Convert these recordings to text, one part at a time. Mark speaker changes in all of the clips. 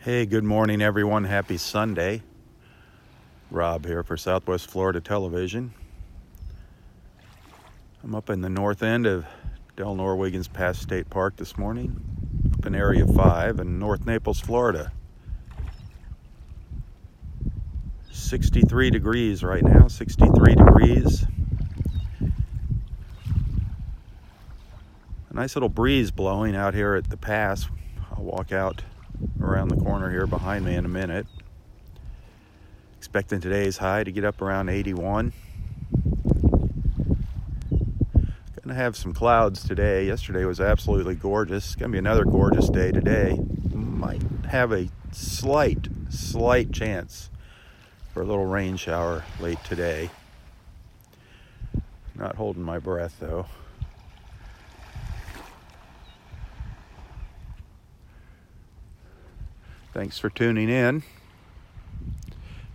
Speaker 1: Hey, good morning, everyone. Happy Sunday. Robb here for Southwest Florida Television. I'm up in the north end of Del Norwigans Pass State Park this morning, up in Area 5 in North Naples, Florida. 63 degrees right now, 63 degrees. A nice little breeze blowing out here at the pass. I'll walk out around the corner here behind me in a minute. Expecting today's high to get up around 81. Gonna have some clouds today. Yesterday was absolutely gorgeous. It's gonna be another gorgeous day today. Might have a slight chance for a little rain shower late today. Not holding my breath though. Thanks for tuning in.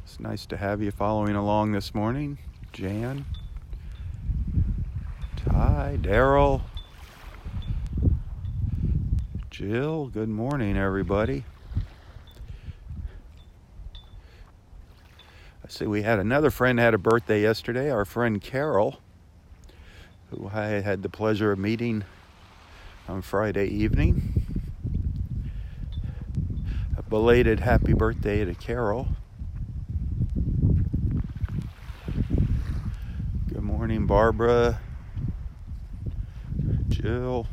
Speaker 1: It's nice to have you following along this morning. Jan, Ty, Daryl, Jill, good morning, everybody. I see we had another friend had a birthday yesterday, our friend Carol, who I had the pleasure of meeting on Friday evening. Belated happy birthday to Carol. Good morning, Barbara, Jill,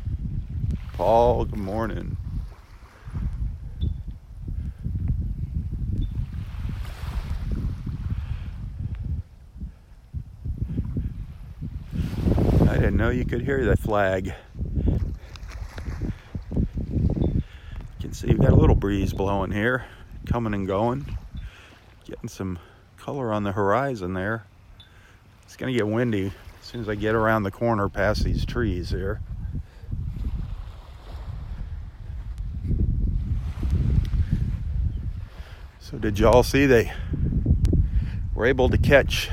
Speaker 1: Paul, good morning. I didn't know you could hear that flag. See, you've got a little breeze blowing here, coming and going. Getting some color on the horizon there. It's gonna get windy as soon as I get around the corner past these trees here. So did y'all see they were able to catch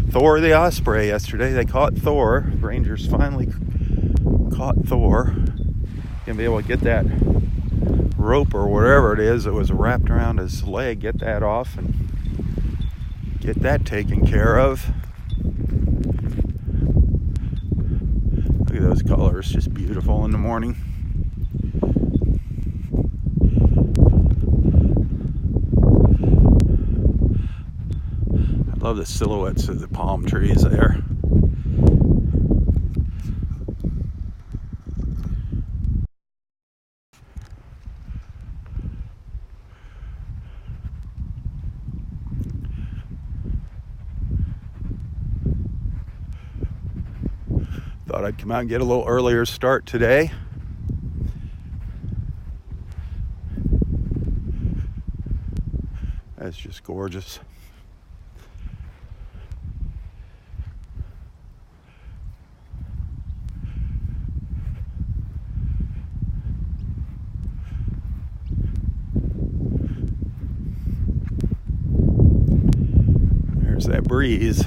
Speaker 1: Thor the Osprey yesterday? They caught Thor. Rangers finally caught Thor. Gonna be able to get that rope or whatever it is that was wrapped around his leg, get that off and get that taken care of. Look at those colors, just beautiful in the morning. I love the silhouettes of the palm trees there. Thought I'd come out and get a little earlier start today. That's just gorgeous. There's that breeze.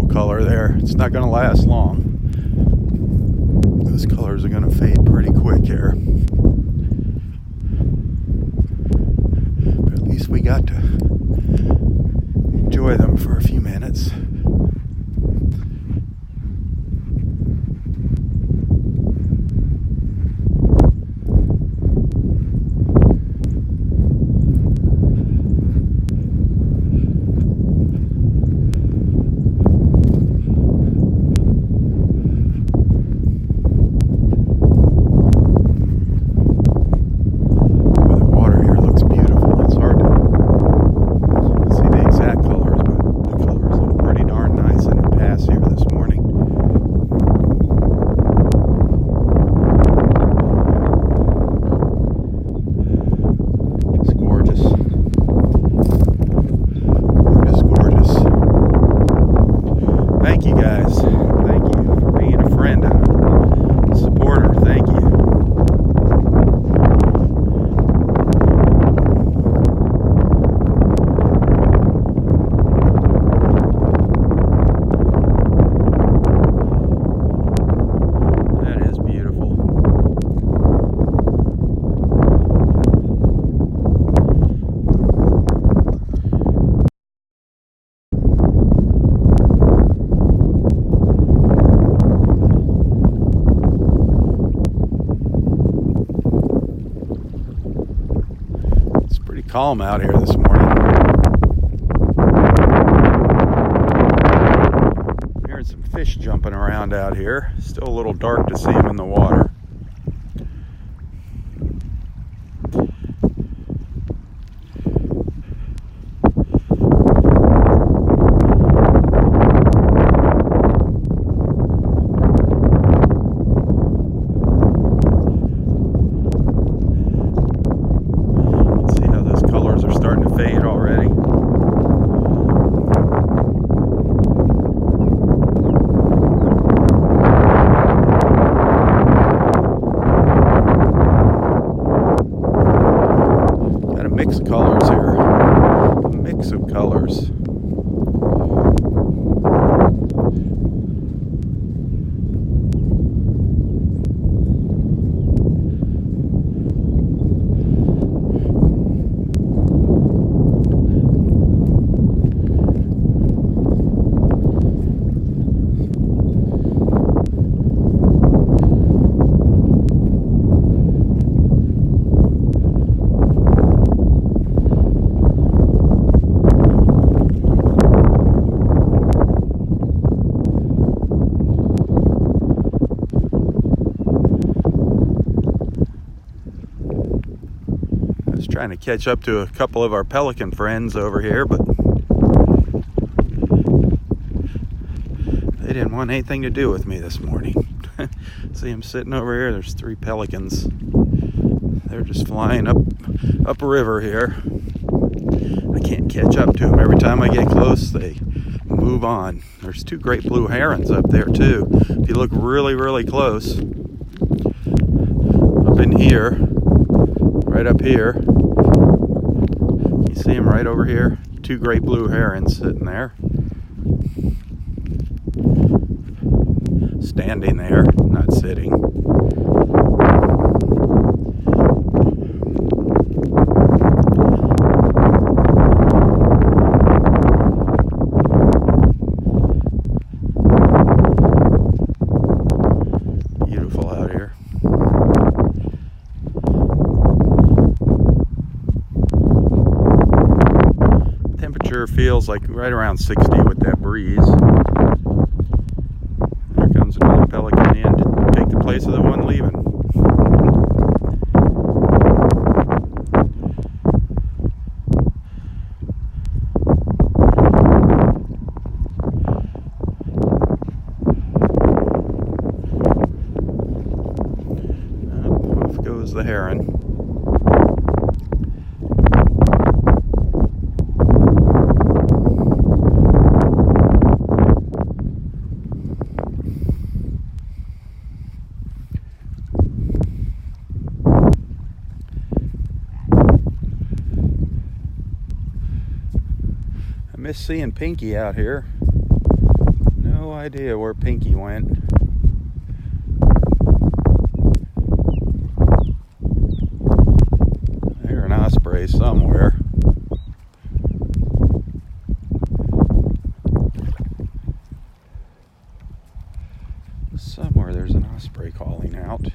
Speaker 1: Color there. It's not going to last long. Those colors are going to fade pretty quick here. But at least we got to enjoy them for a few minutes. Pretty darn Pretty calm out here this morning. I'm hearing some fish jumping around out here. Still a little dark to see them in the water. Mix of colors here. A mix of colors. Trying to catch up to a couple of our pelican friends over here, but they didn't want anything to do with me this morning. See them sitting over here. There's 3 pelicans. They're just flying up a river here. I can't catch up to them. Every time I get close, they move on. There's 2 great blue herons up there too. If you look really, really close, up in here, right up here, see them right over here. 2 great blue herons sitting there. Standing there, not sitting. Beautiful out here. Feels like right around 60 with that breeze. There comes another pelican in to take the place of the one leaving. Off goes the heron. I miss seeing Pinky out here. No idea where Pinky went. There's an osprey somewhere. Somewhere there's an osprey calling out.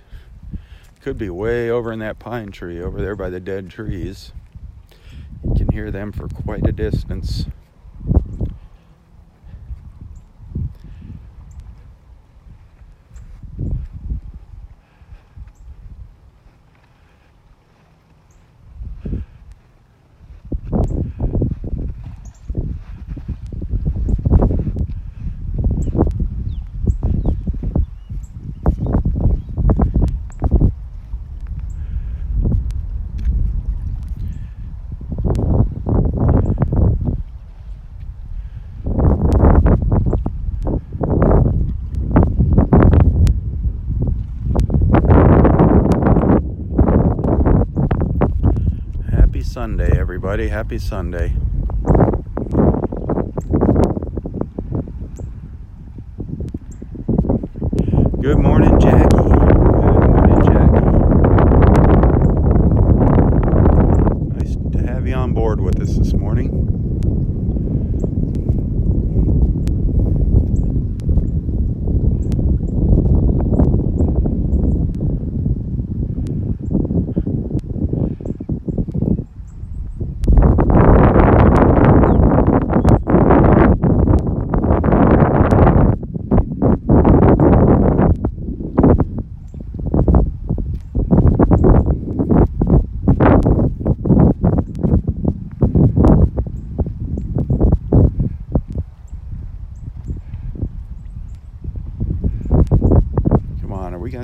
Speaker 1: Could be way over in that pine tree over there by the dead trees. You can hear them for quite a distance. Sunday, everybody. Happy Sunday. Good morning, Jackie. Good morning, Jackie. Nice to have you on board with us this morning.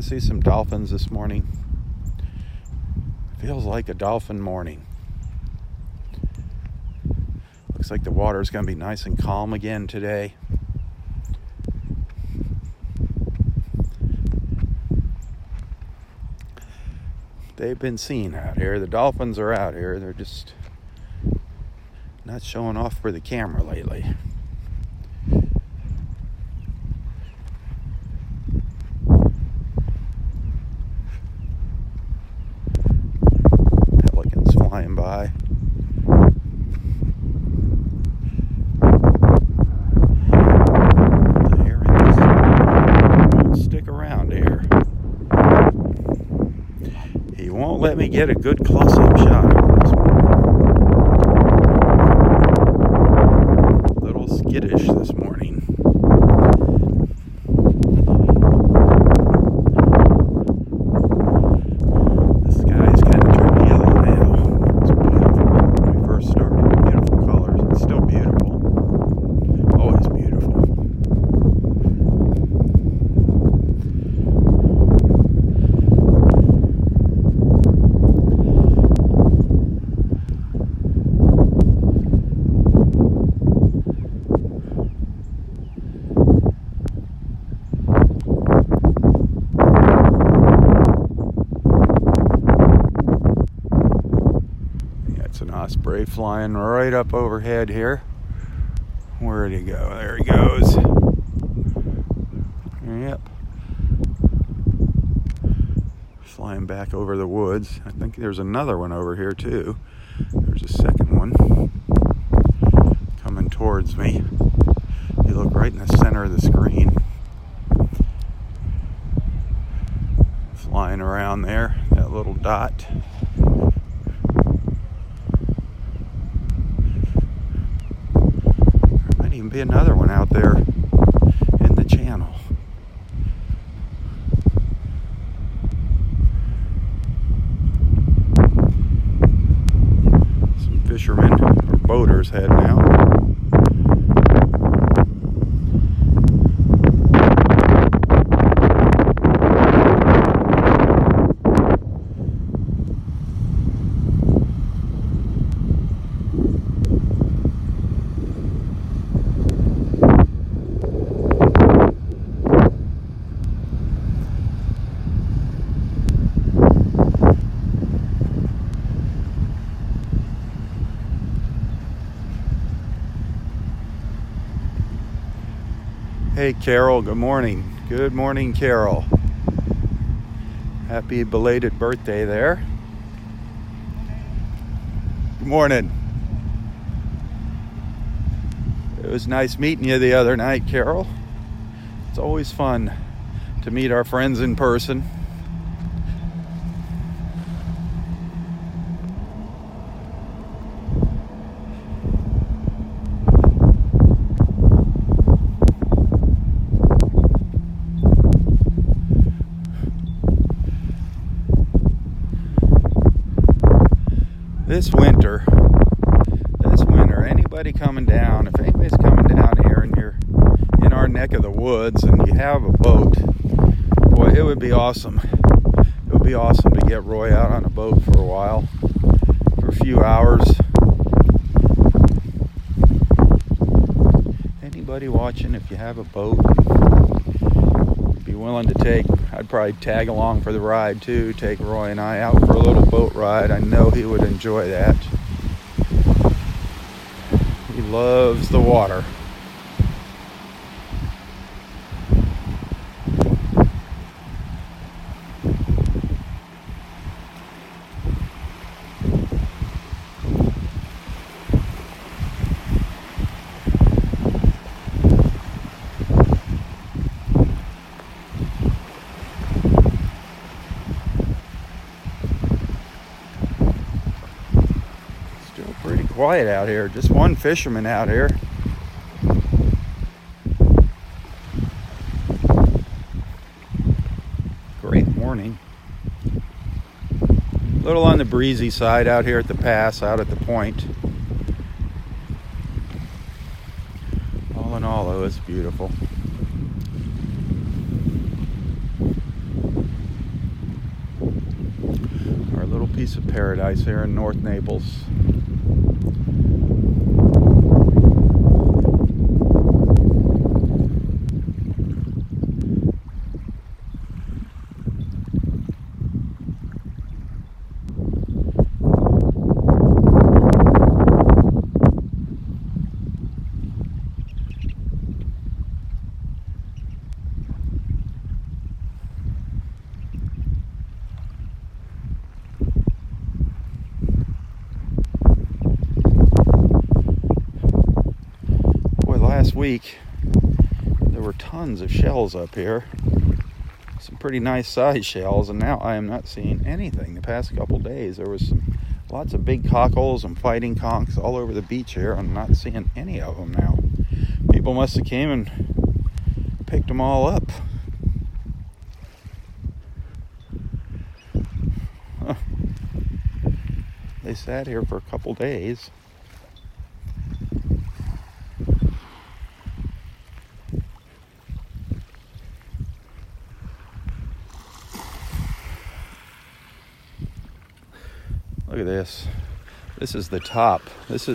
Speaker 1: see some dolphins this morning. Feels like a dolphin morning. Looks like the water is going to be nice and calm again today. They've been seen out here. The dolphins are out here. They're just not showing off for the camera lately. Pelicans flying by. The herons won't stick around here. He won't let me get a good close-up shot of him this morning. A little skittish this morning. The sky's kind of turned yellow now. It's beautiful. When we first started, beautiful colors. It's still beautiful. Always beautiful. An osprey flying right up overhead here. Where'd he go? There he goes. Yep. Flying back over the woods. I think there's another one over here too. There's a second one coming towards me. You look right in the center of the screen. Flying around there, that little dot. Even be another one out there in the channel. Some fishermen or boaters heading out. Hey Carol, good morning. Good morning, Carol. Happy belated birthday there. Good morning. It was nice meeting you the other night, Carol. It's always fun to meet our friends in person. This winter, anybody coming down, if anybody's coming down here and you're in our neck of the woods and you have a boat, boy, it would be awesome. It would be awesome to get Roy out on a boat for a while, for a few hours. Anybody watching, if you have a boat, be willing to take, I'd probably tag along for the ride too, take Roy and I out for a little boat ride. I know he would enjoy that. He loves the water. Quiet out here, just one fisherman out here. Great morning. A little on the breezy side out here at the pass, out at the point. All in all, though, it's beautiful. piece of paradise here in North Naples. Last week there were tons of shells up here, some pretty nice size shells, and now I am not seeing anything. The past couple days there was lots of big cockles and fighting conchs all over the beach here. I'm not seeing any of them now. People must have came and picked them all up. Huh. They sat here for a couple days. Look at this. This is the top. It's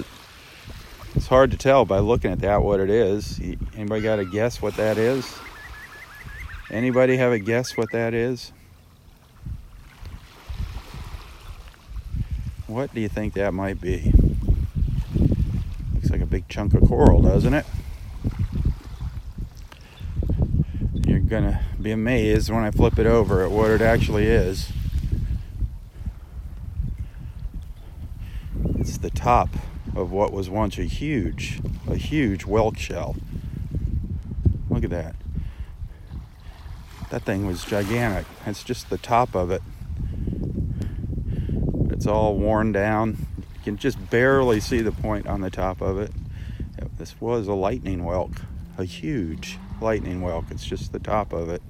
Speaker 1: hard to tell by looking at that what it is. Anybody got a guess what that is? Anybody have a guess what that is? What do you think that might be? Looks like a big chunk of coral, doesn't it? You're gonna be amazed when I flip it over at what it actually is. It's the top of what was once a huge whelk shell. Look at that. That thing was gigantic. It's just the top of it. It's all worn down. You can just barely see the point on the top of it. This was a lightning whelk, a huge lightning whelk. It's just the top of it.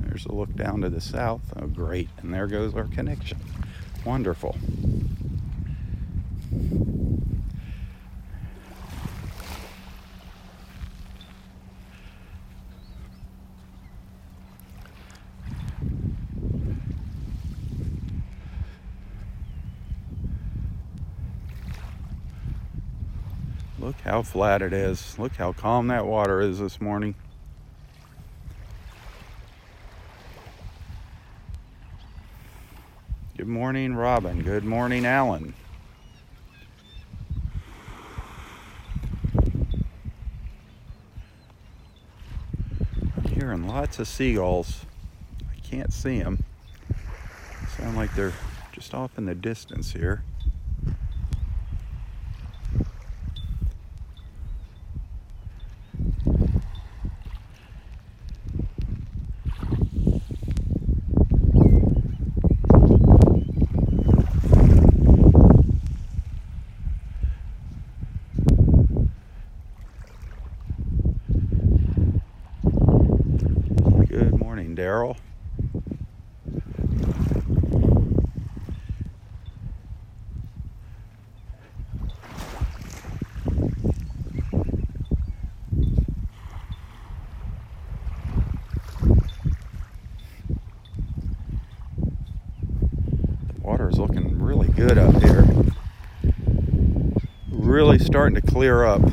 Speaker 1: There's a look down to the south. Oh, great. And there goes our connection. Wonderful. Look how flat it is. Look how calm that water is this morning. Good morning, Robin. Good morning, Alan. I'm hearing lots of seagulls. I can't see them. Sound like they're just off in the distance here. Daryl. The water is looking really good up here. Really starting to clear up.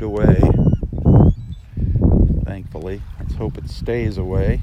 Speaker 1: Away, thankfully. Let's hope it stays away.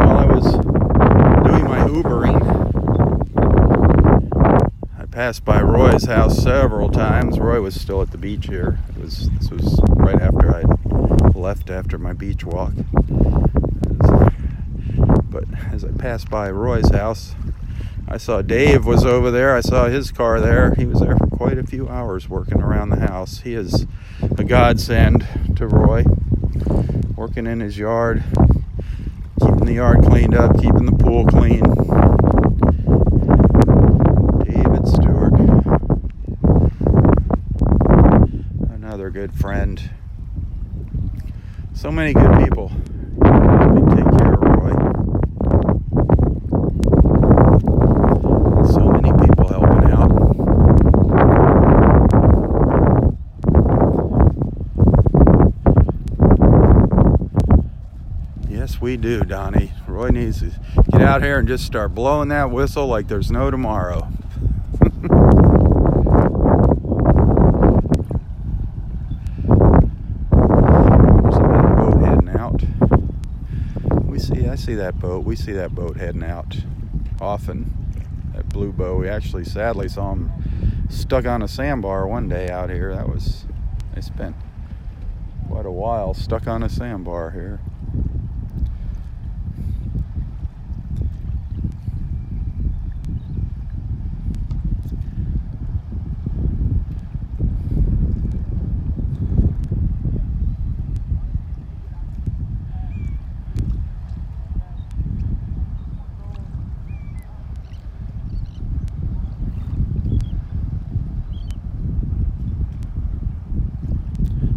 Speaker 1: while I was doing my Ubering, I passed by Roy's house several times. Roy was still at the beach here. This was right after I left after my beach walk. But as I passed by Roy's house, I saw Dave was over there. I saw his car there. He was there for quite a few hours working around the house. He is a godsend to Roy, working in his yard, keeping the yard cleaned up, keeping the pool clean. David Stewart, another good friend. So many good people. They take care of Roy. So many people helping out. Yes, we do, Donnie. Roy needs to get out here and just start blowing that whistle like there's no tomorrow. There's another boat heading out. I see that boat. We see that boat heading out often. That blue boat. We actually sadly saw him stuck on a sandbar one day out here. They spent quite a while stuck on a sandbar here.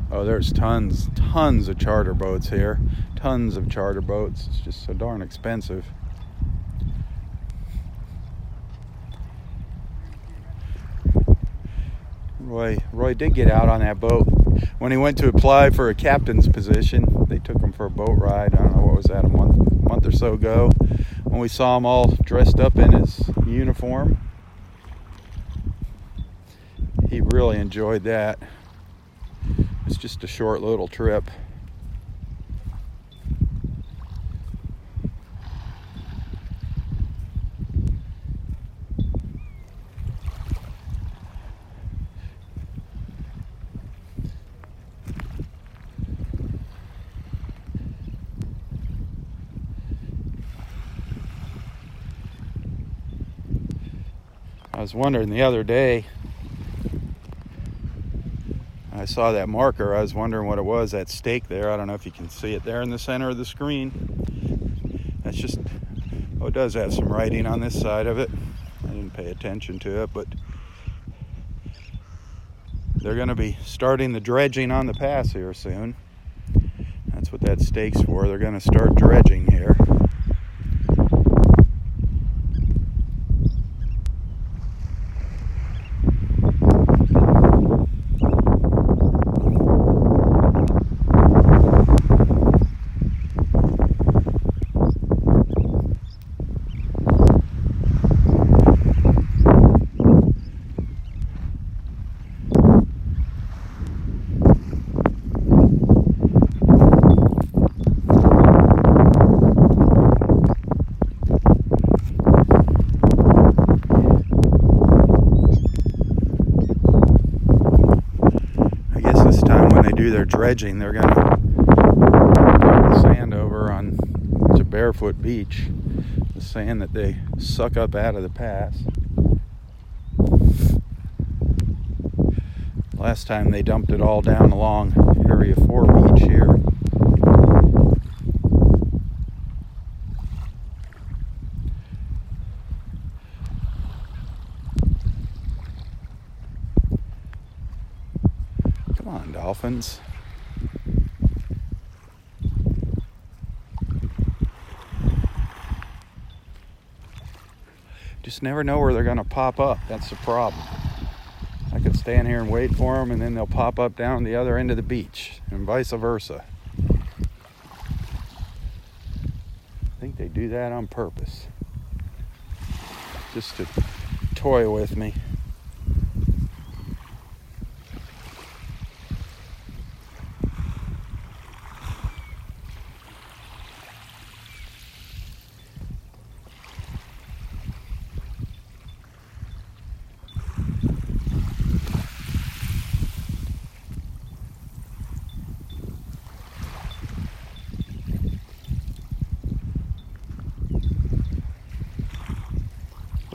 Speaker 1: Oh, there's tons of charter boats here. Tons of charter boats. It's just so darn expensive. Roy did get out on that boat. When he went to apply for a captain's position, they took him for a boat ride. I don't know, what was that, a month or so ago, when we saw him all dressed up in his uniform. He really enjoyed that. It's just a short little trip. I was wondering the other day, I saw that marker. I was wondering what it was, that stake there. I don't know if you can see it there in the center of the screen. That's just, oh, it does have some writing on this side of it. I didn't pay attention to it, but they're going to be starting the dredging on the pass here soon. That's what that stake's for. They're going to start dredging here. Do their dredging, they're going to dump the sand over on to Barefoot Beach, the sand that they suck up out of the pass. Last time they dumped it all down along Area 4 Beach here. Come on, Dolphins. Just never know where they're going to pop up. That's the problem. I could stand here and wait for them, and then they'll pop up down the other end of the beach, and vice versa. I think they do that on purpose, just to toy with me.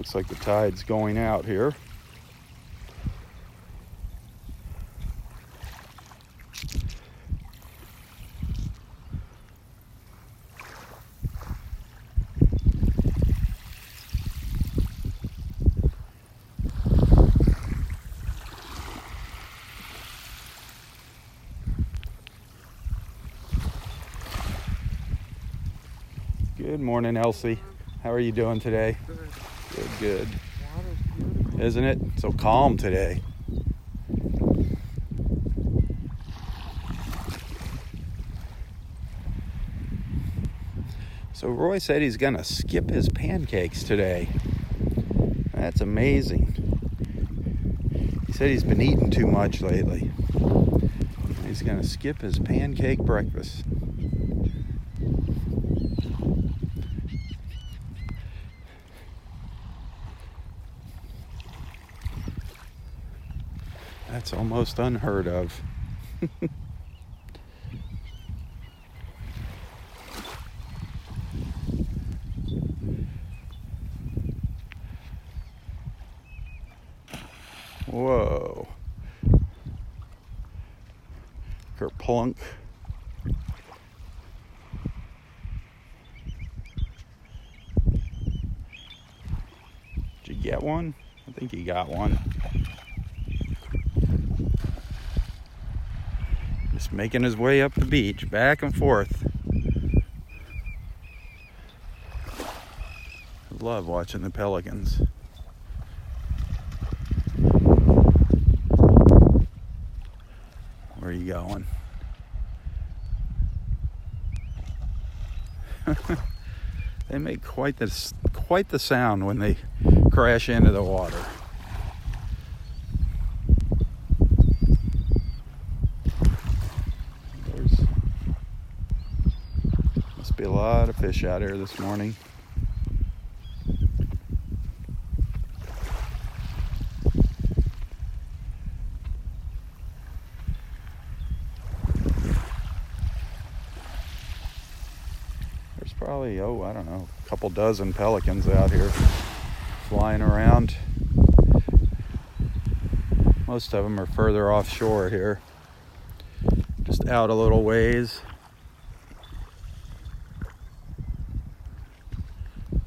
Speaker 1: Looks like the tide's going out here. Good morning, Elsie. How are you doing today?
Speaker 2: Good.
Speaker 1: Good.
Speaker 2: Water's beautiful.
Speaker 1: Isn't it? So calm today. So Roy said he's gonna skip his pancakes today. That's amazing. He said he's been eating too much lately. He's gonna skip his pancake breakfast. That's almost unheard of. Whoa. Kerplunk. Did you get one? I think you got one. Just making his way up the beach, back and forth. I love watching the pelicans. Where are you going? They make quite the sound when they crash into the water. Must be a lot of fish out here this morning. There's probably, I don't know, a couple dozen pelicans out here flying around. Most of them are further offshore here, just out a little ways.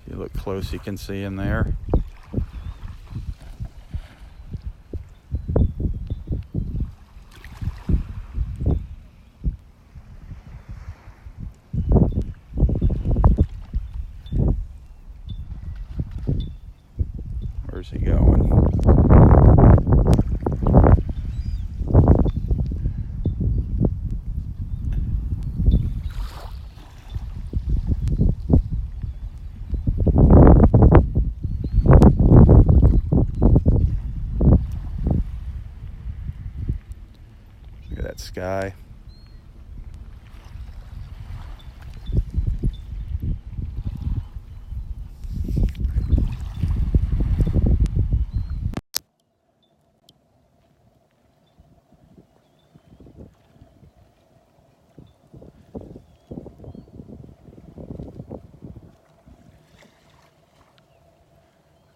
Speaker 1: If you look close, you can see in there. Where's he going? Look at that sky.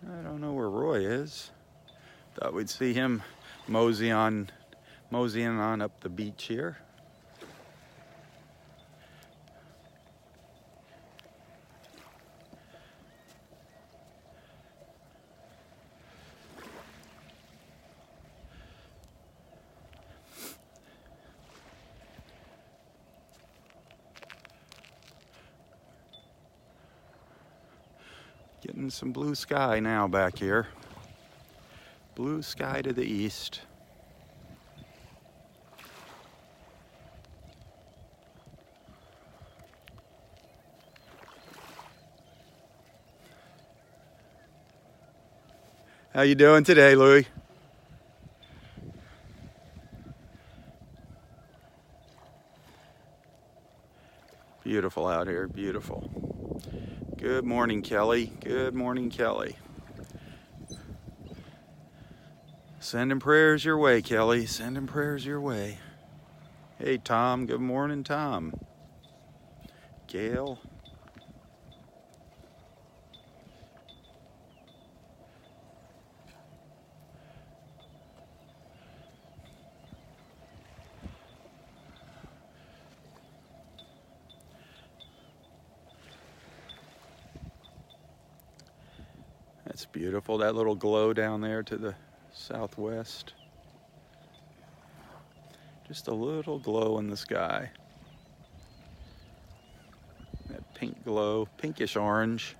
Speaker 1: I don't know where Roy is. Thought we'd see him moseying on up the beach here. Getting some blue sky now back here. Blue sky to the east. How you doing today, Louie? Beautiful out here, beautiful. Good morning, Kelly. Good morning, Kelly. Sending prayers your way, Kelly. Sending prayers your way. Hey, Tom. Good morning, Tom. Gail. That's beautiful, that little glow down there to the southwest. Just a little glow in the sky. That pink glow, pinkish orange.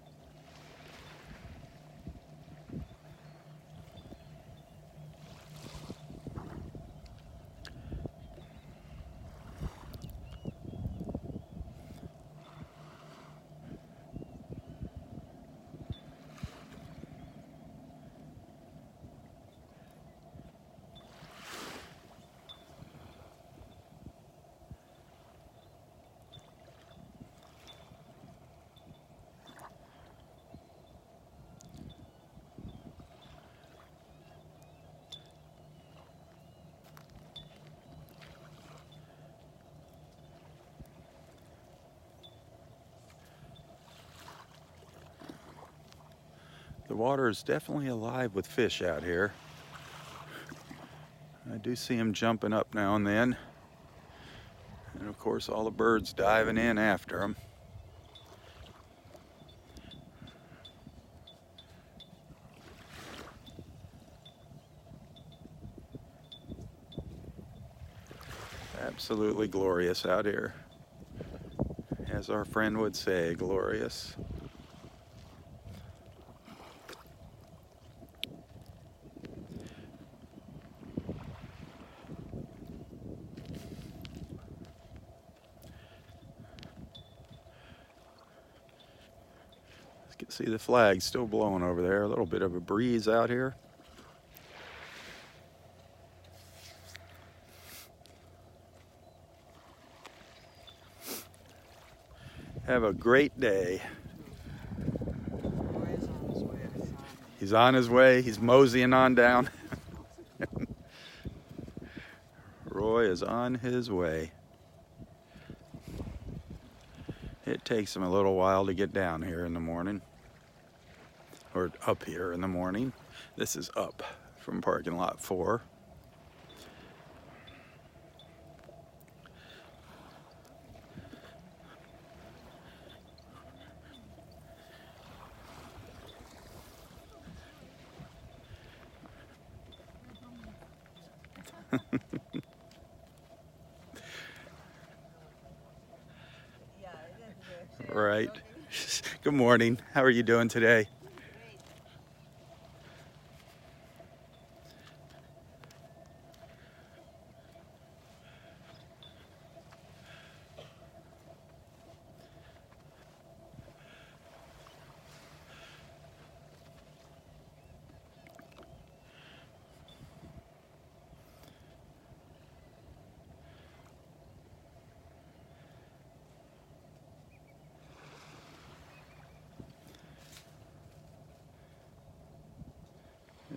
Speaker 1: The water is definitely alive with fish out here. I do see them jumping up now and then. And of course all the birds diving in after them. Absolutely glorious out here. As our friend would say, glorious. You can see the flag still blowing over there. A little bit of a breeze out here. Have a great day.
Speaker 2: Roy is on his way. I saw him.
Speaker 1: He's on his way. He's moseying on down. Roy is on his way. It takes him a little while to get down here in the morning. Or up here in the morning. This is up from parking lot 4. Right. Good morning. How are you doing today?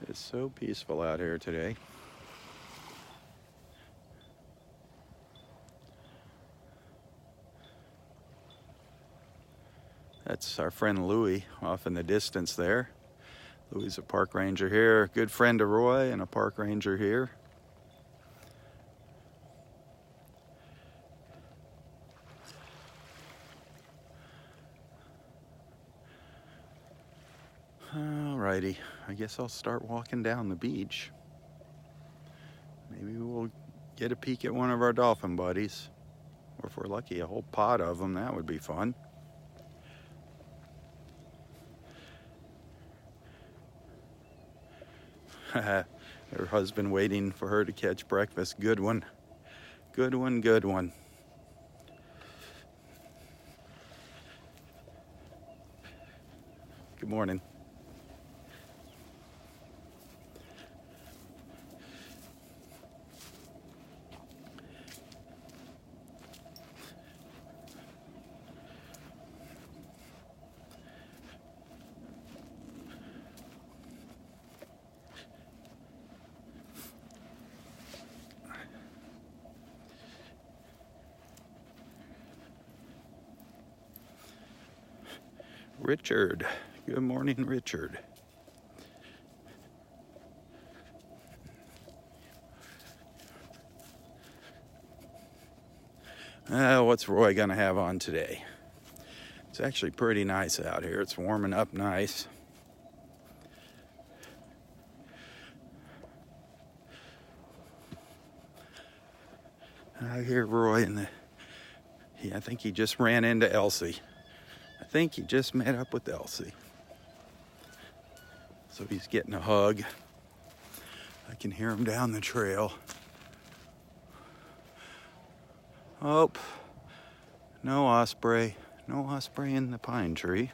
Speaker 1: It's so peaceful out here today. That's our friend Louie off in the distance there. Louie is a park ranger here, a good friend of Roy and a park ranger here. Alrighty, I guess I'll start walking down the beach. Maybe we'll get a peek at one of our dolphin buddies. Or if we're lucky, a whole pod of them, that would be fun. Her husband waiting for her to catch breakfast. Good one. Good one, good one. Good morning. Richard. Good morning, Richard. What's Roy gonna have on today? It's actually pretty nice out here. It's warming up nice. I hear Roy I think he just ran into Elsie. I think he just met up with Elsie. So he's getting a hug. I can hear him down the trail. Oh, no osprey. No osprey in the pine tree.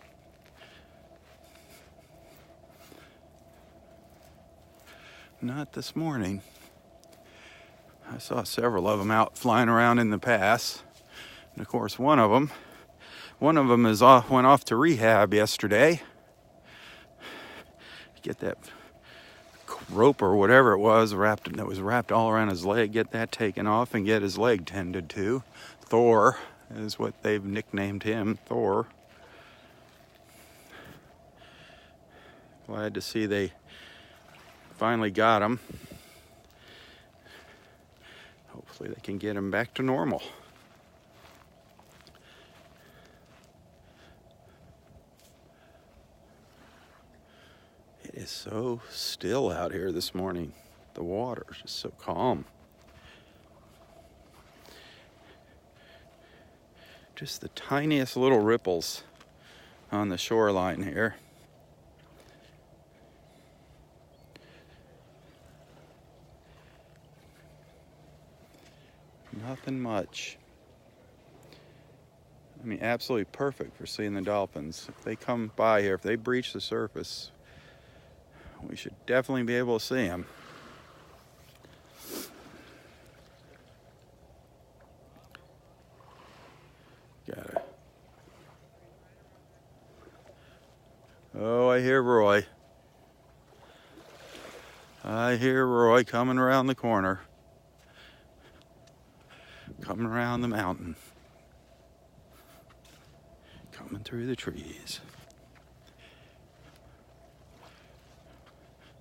Speaker 1: Not this morning. I saw several of them out flying around in the pass. And of course, one of them went off to rehab yesterday. Get that rope or whatever it was that was wrapped all around his leg, get that taken off and get his leg tended to. Thor is what they've nicknamed him, Thor. Glad to see they finally got him. Hopefully they can get him back to normal. It is so still out here this morning. The water is just so calm. Just the tiniest little ripples on the shoreline here. Nothing much. I mean, absolutely perfect for seeing the dolphins. If they come by here, if they breach the surface, we should definitely be able to see them. Oh, I hear Roy. I hear Roy coming around the corner. Coming around the mountain. Coming through the trees.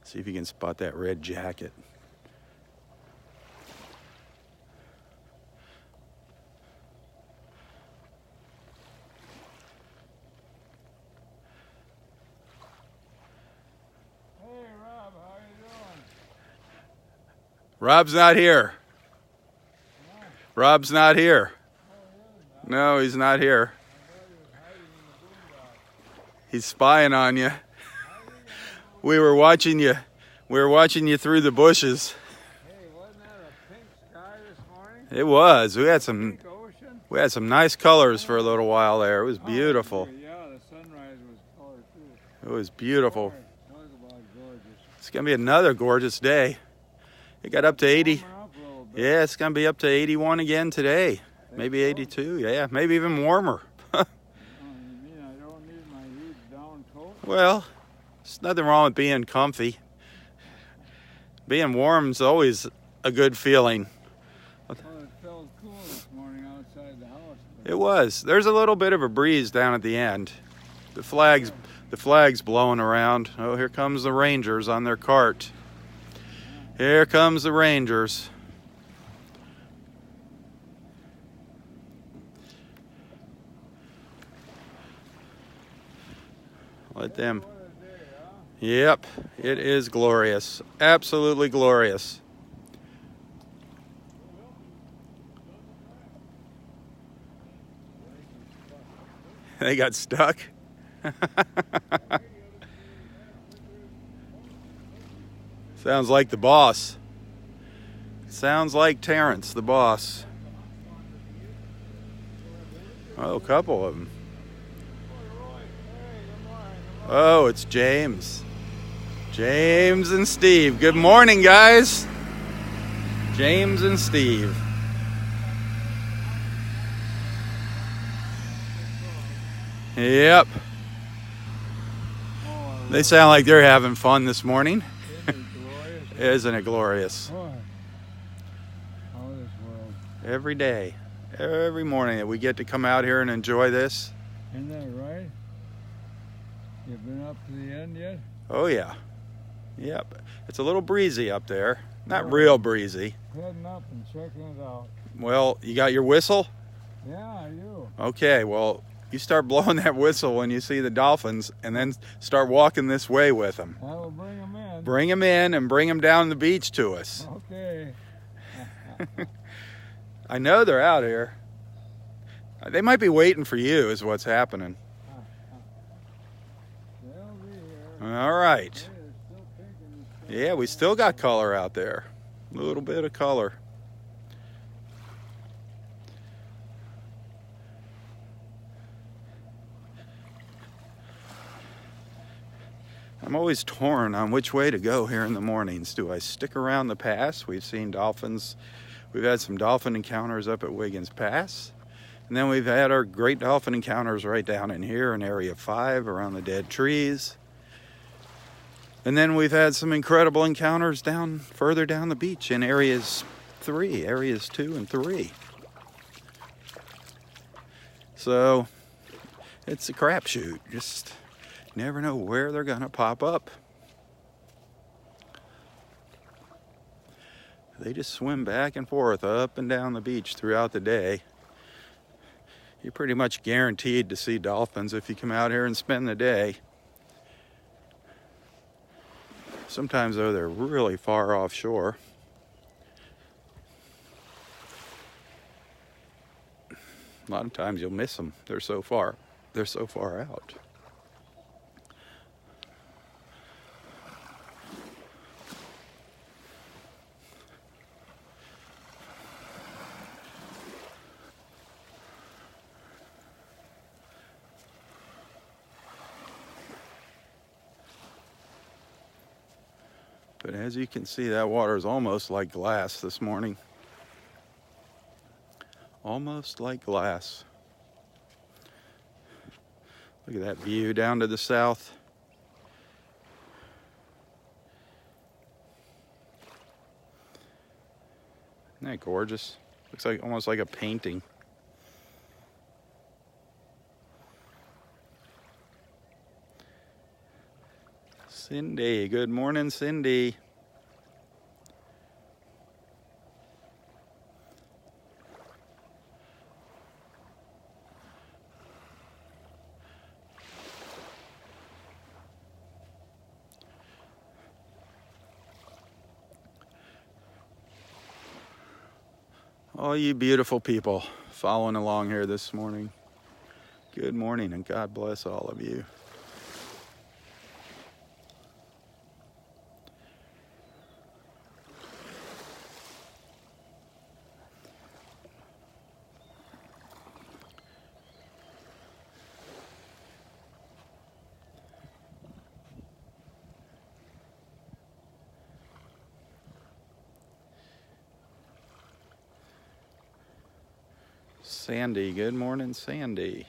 Speaker 1: See if you can spot that red jacket.
Speaker 2: Hey, Rob, how you doing?
Speaker 1: Rob's not here.
Speaker 2: No.
Speaker 1: Rob's not here.
Speaker 2: Oh, really?
Speaker 1: No, he's not here.
Speaker 2: I thought he was hiding in the boondocks.
Speaker 1: He's spying on you. We were watching you. We were watching you through the bushes.
Speaker 2: Hey, wasn't that a pink sky this morning?
Speaker 1: It was.
Speaker 2: Pink ocean?
Speaker 1: We had some nice colors for a little while there. It was beautiful.
Speaker 2: Yeah, the sunrise was color too.
Speaker 1: It was beautiful.
Speaker 2: Talk about gorgeous.
Speaker 1: It's gonna be another gorgeous day. It got up to 80.
Speaker 2: Warming up a little bit.
Speaker 1: Yeah, it's gonna be up to 81 again today. Maybe 82. Yeah, maybe even warmer.
Speaker 2: Oh, you mean I don't need my huge down coat?
Speaker 1: Well, there's nothing wrong with being comfy. Being warm's always a good feeling.
Speaker 2: Well, it felt cool this morning outside the house.
Speaker 1: It was. There's a little bit of a breeze down at the end. The flag's blowing around. Oh, here comes the Rangers on their cart. Here comes the Rangers. Let them.
Speaker 2: What a day, huh?
Speaker 1: Yep, it is glorious. Absolutely glorious. They got stuck. Sounds like the boss. Sounds like Terrence, the boss. Oh, a couple of them. Oh, it's James. James and Steve. Good morning, guys. James and Steve. Yep. They sound like they're having fun this morning. Isn't it glorious?
Speaker 2: Boy, how this world.
Speaker 1: Every day, every morning that we get to come out here and enjoy this.
Speaker 2: Isn't that right? You've been up to the end yet?
Speaker 1: Oh yeah. Yep. It's a little breezy up there. Not real breezy.
Speaker 2: Heading up and checking it out.
Speaker 1: Well, you got your whistle?
Speaker 2: Yeah, I do.
Speaker 1: Okay, well, you start blowing that whistle when you see the dolphins and then start walking this way with them.
Speaker 2: That'll bring them in.
Speaker 1: Bring them in and bring them down the beach to us.
Speaker 2: Okay.
Speaker 1: I know they're out here. They might be waiting for you is what's happening.
Speaker 2: They'll be here.
Speaker 1: All right.
Speaker 2: Hey, there's still pink in the sky.
Speaker 1: Yeah, we still got color out there. A little bit of color. I'm always torn on which way to go here in the mornings. Do I stick around the pass? We've seen dolphins. We've had some dolphin encounters up at Wiggins Pass. And then we've had our great dolphin encounters right down in here in Area 5 around the dead trees. And then we've had some incredible encounters down further down the beach in areas 2 and 3. So it's a crapshoot. Just never know where they're gonna pop up. They just swim back and forth up and down the beach throughout the day. You're pretty much guaranteed to see dolphins if you come out here and spend the day. Sometimes, though, they're really far offshore. A lot of times you'll miss them. They're so far out. But as you can see, that water is almost like glass this morning. Almost like glass. Look at that view down to the south. Isn't that gorgeous? Looks like almost like a painting. Cindy, good morning, Cindy. All you beautiful people following along here this morning. Good morning and God bless all of you. Sandy, good morning, Sandy.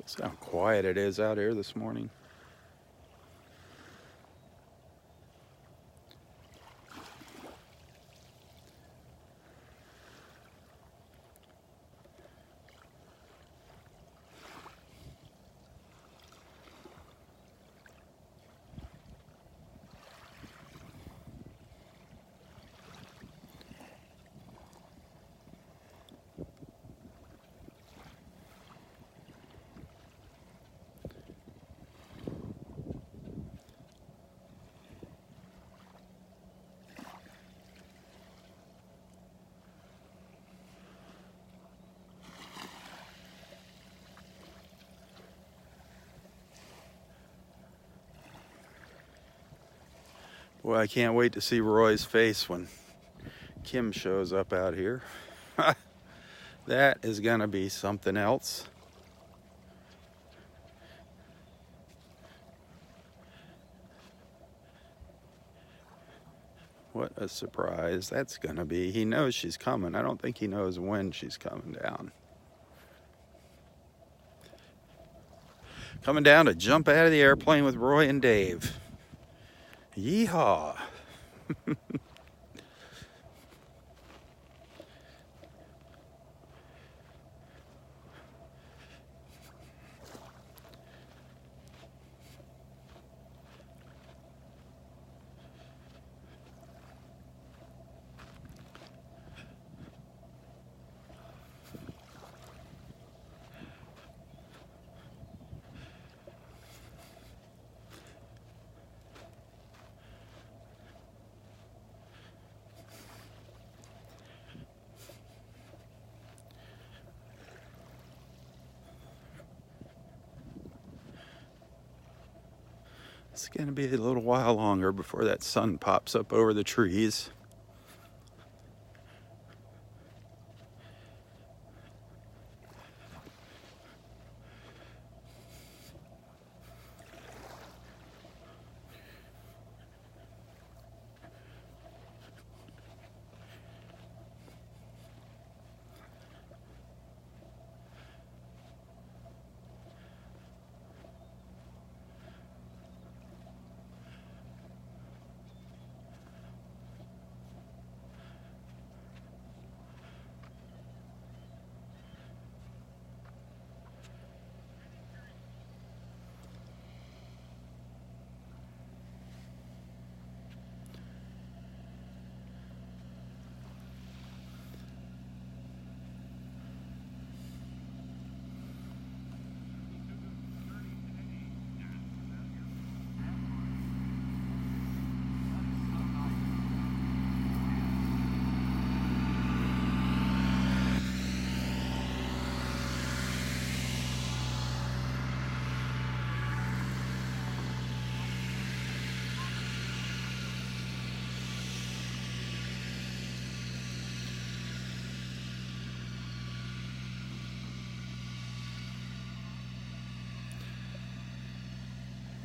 Speaker 1: Let's see how quiet it is out here this morning. Boy, I can't wait to see Roy's face when Kim shows up out here. That is gonna be something else. What a surprise that's gonna be. He knows she's coming. I don't think he knows when she's coming down. Coming down to jump out of the airplane with Roy and Dave. Yeehaw. It's going to be a little while longer before that sun pops up over the trees.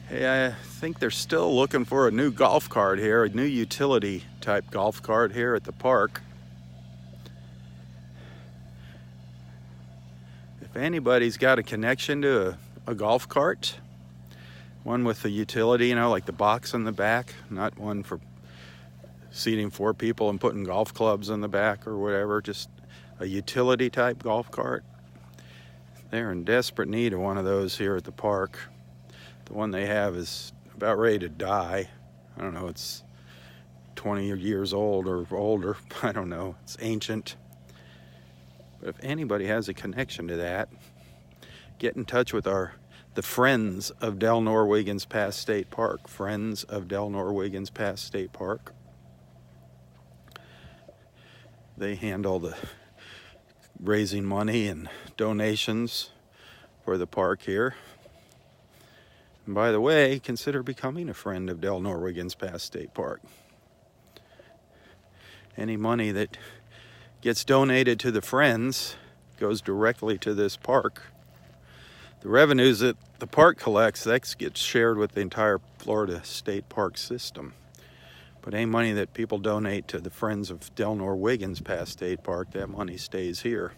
Speaker 1: Hey, I think they're still looking for a new golf cart here, a new utility type golf cart here at the park. If anybody's got a connection to a golf cart, one with the utility, you know, like the box in the back, not one for seating 4 people and putting golf clubs in the back or whatever, just a utility type golf cart. They're in desperate need of one of those here at the park. The one they have is about ready to die. I don't know, it's 20 years old or older. I don't know, it's ancient. But if anybody has a connection to that, get in touch with the Friends of Del Nor-Wiggins Pass State Park. Friends of Del Nor-Wiggins Pass State Park. They handle the raising money and donations for the park here. And by the way, consider becoming a friend of Del Nor-Wiggins Pass State Park. Any money that gets donated to the Friends goes directly to this park. The revenues that the park collects, that gets shared with the entire Florida State Park system. But any money that people donate to the Friends of Del Nor-Wiggins Pass State Park, that money stays here.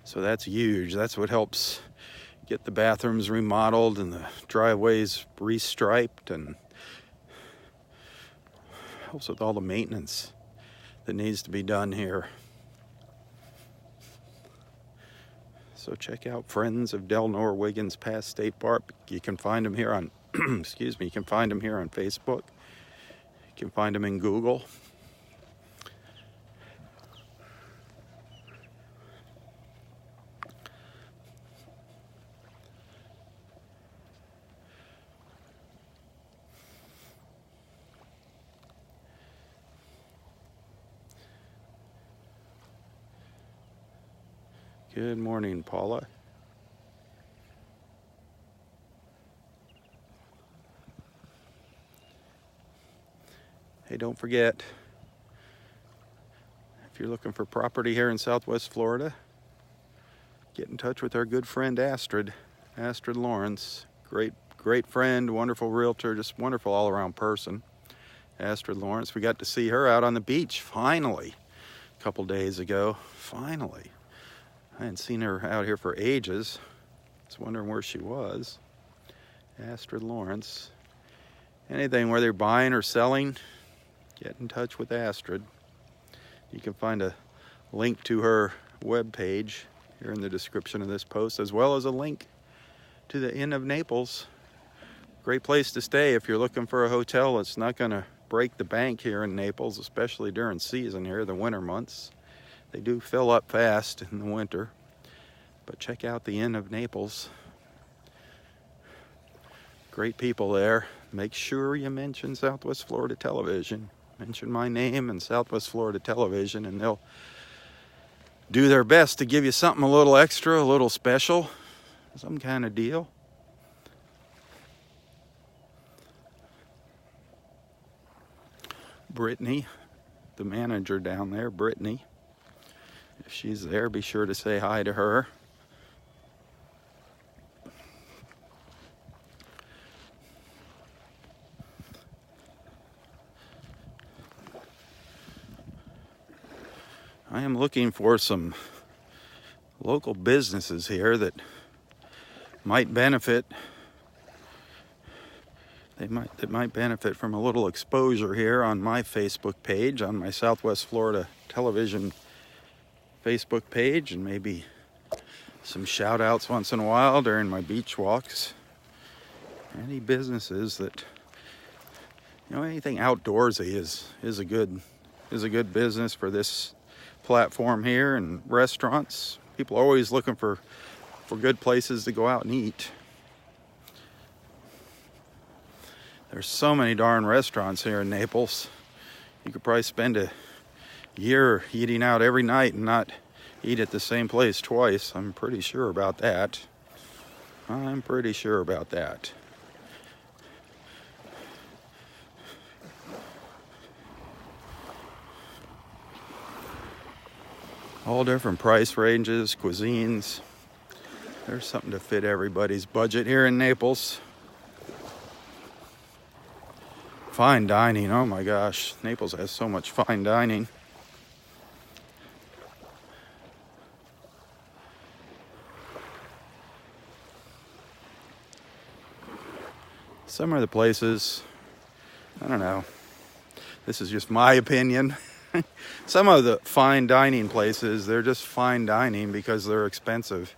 Speaker 1: So that's huge. That's what helps get the bathrooms remodeled and the driveways restriped, and helps with all the maintenance that needs to be done here. So check out Friends of Del Nor-Wiggins Pass State Park. You can find them here on excuse me, you can find them here on Facebook. You can find them in Google. Good morning, Paula. Hey, don't forget, if you're looking for property here in Southwest Florida, get in touch with our good friend Astrid Lawrence. Great friend, wonderful realtor, just wonderful all-around person. Astrid Lawrence, we got to see her out on the beach finally a couple days ago. Finally. I hadn't seen her out here for ages. I was wondering where she was. Astrid Lawrence. Anything, whether you're buying or selling, get in touch with Astrid. You can find a link to her webpage here in the description of this post, as well as a link to the Inn of Naples. Great place to stay if you're looking for a hotel that's not going to break the bank here in Naples, especially during season here, the winter months. They do fill up fast in the winter, but check out the Inn of Naples. Great people there. Make sure you mention Southwest Florida Television. Mention my name and Southwest Florida Television, and they'll do their best to give you something a little extra, a little special, some kind of deal. Brittany, the manager down there, Brittany. If she's there, be sure to say hi to her. I am looking for some local businesses here that might benefit. That might benefit from a little exposure here on my Facebook page, on my Southwest Florida Television Facebook page, and maybe some shout outs once in a while during my beach walks. Any businesses that, anything outdoorsy is a good business for this platform here, and restaurants. People are always looking for good places to go out and eat. There's so many darn restaurants here in Naples. You could probably spend a year eating out every night and not eat at the same place twice. I'm pretty sure about that. All different price ranges, cuisines. There's something to fit everybody's budget here in Naples. Fine dining, oh my gosh, Naples has so much fine dining. Some of the places, I don't know, this is just my opinion. Some of the fine dining places, they're just fine dining because they're expensive.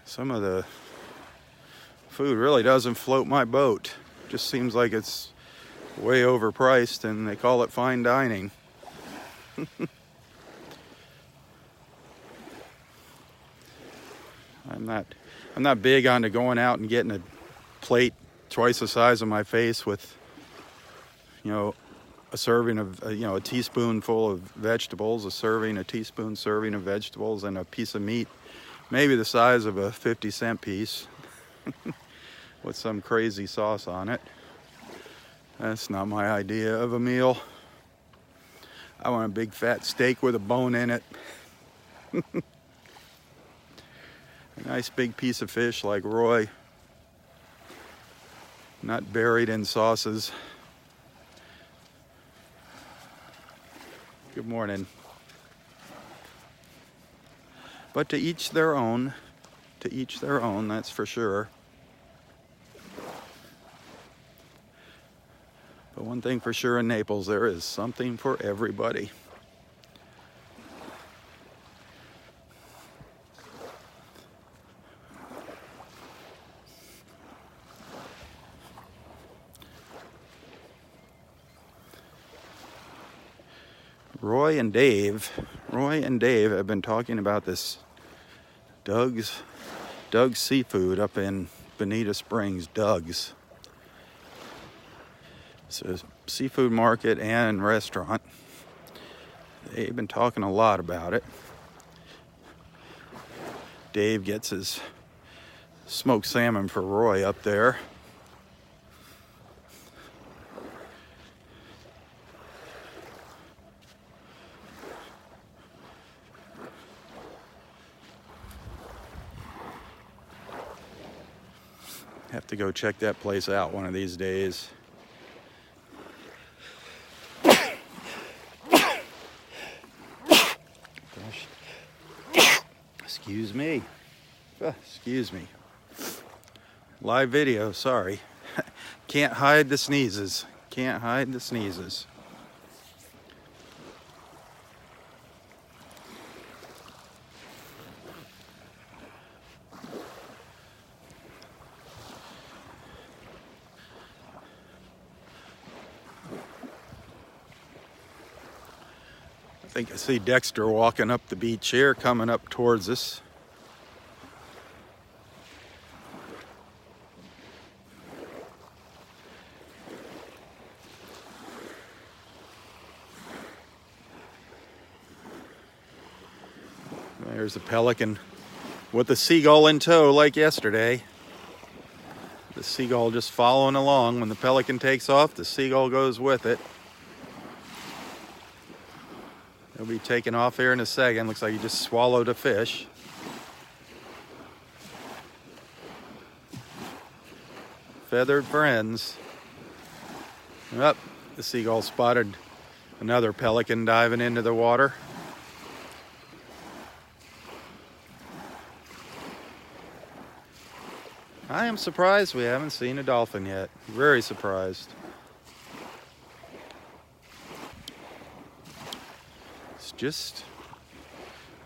Speaker 1: Some of the food really doesn't float my boat. Just seems like it's way overpriced and they call it fine dining. I'm not big on going out and getting a plate twice the size of my face with, a serving of, a teaspoonful of vegetables, a teaspoon serving of vegetables, and a piece of meat, maybe the size of a 50-cent piece with some crazy sauce on it. That's not my idea of a meal. I want a big fat steak with a bone in it. A nice big piece of fish like Roy, not buried in sauces. Good morning. But to each their own, that's for sure. But one thing for sure in Naples, there is something for everybody. Roy and Dave have been talking about this Doug's Seafood up in Bonita Springs. Doug's. It's a seafood market and restaurant. They've been talking a lot about it. Dave gets his smoked salmon for Roy up there. Have to go check that place out one of these days. Gosh. Excuse me. Excuse me. Live video, sorry. Can't hide the sneezes. Can't hide the sneezes. I think I see Dexter walking up the beach here, coming up towards us. There's a pelican with the seagull in tow like yesterday. The seagull just following along. When the pelican takes off, the seagull goes with it. He'll be taking off here in a second. Looks like he just swallowed a fish. Feathered friends. Up, the seagull spotted another pelican diving into the water. I am surprised we haven't seen a dolphin yet. Very surprised. It's just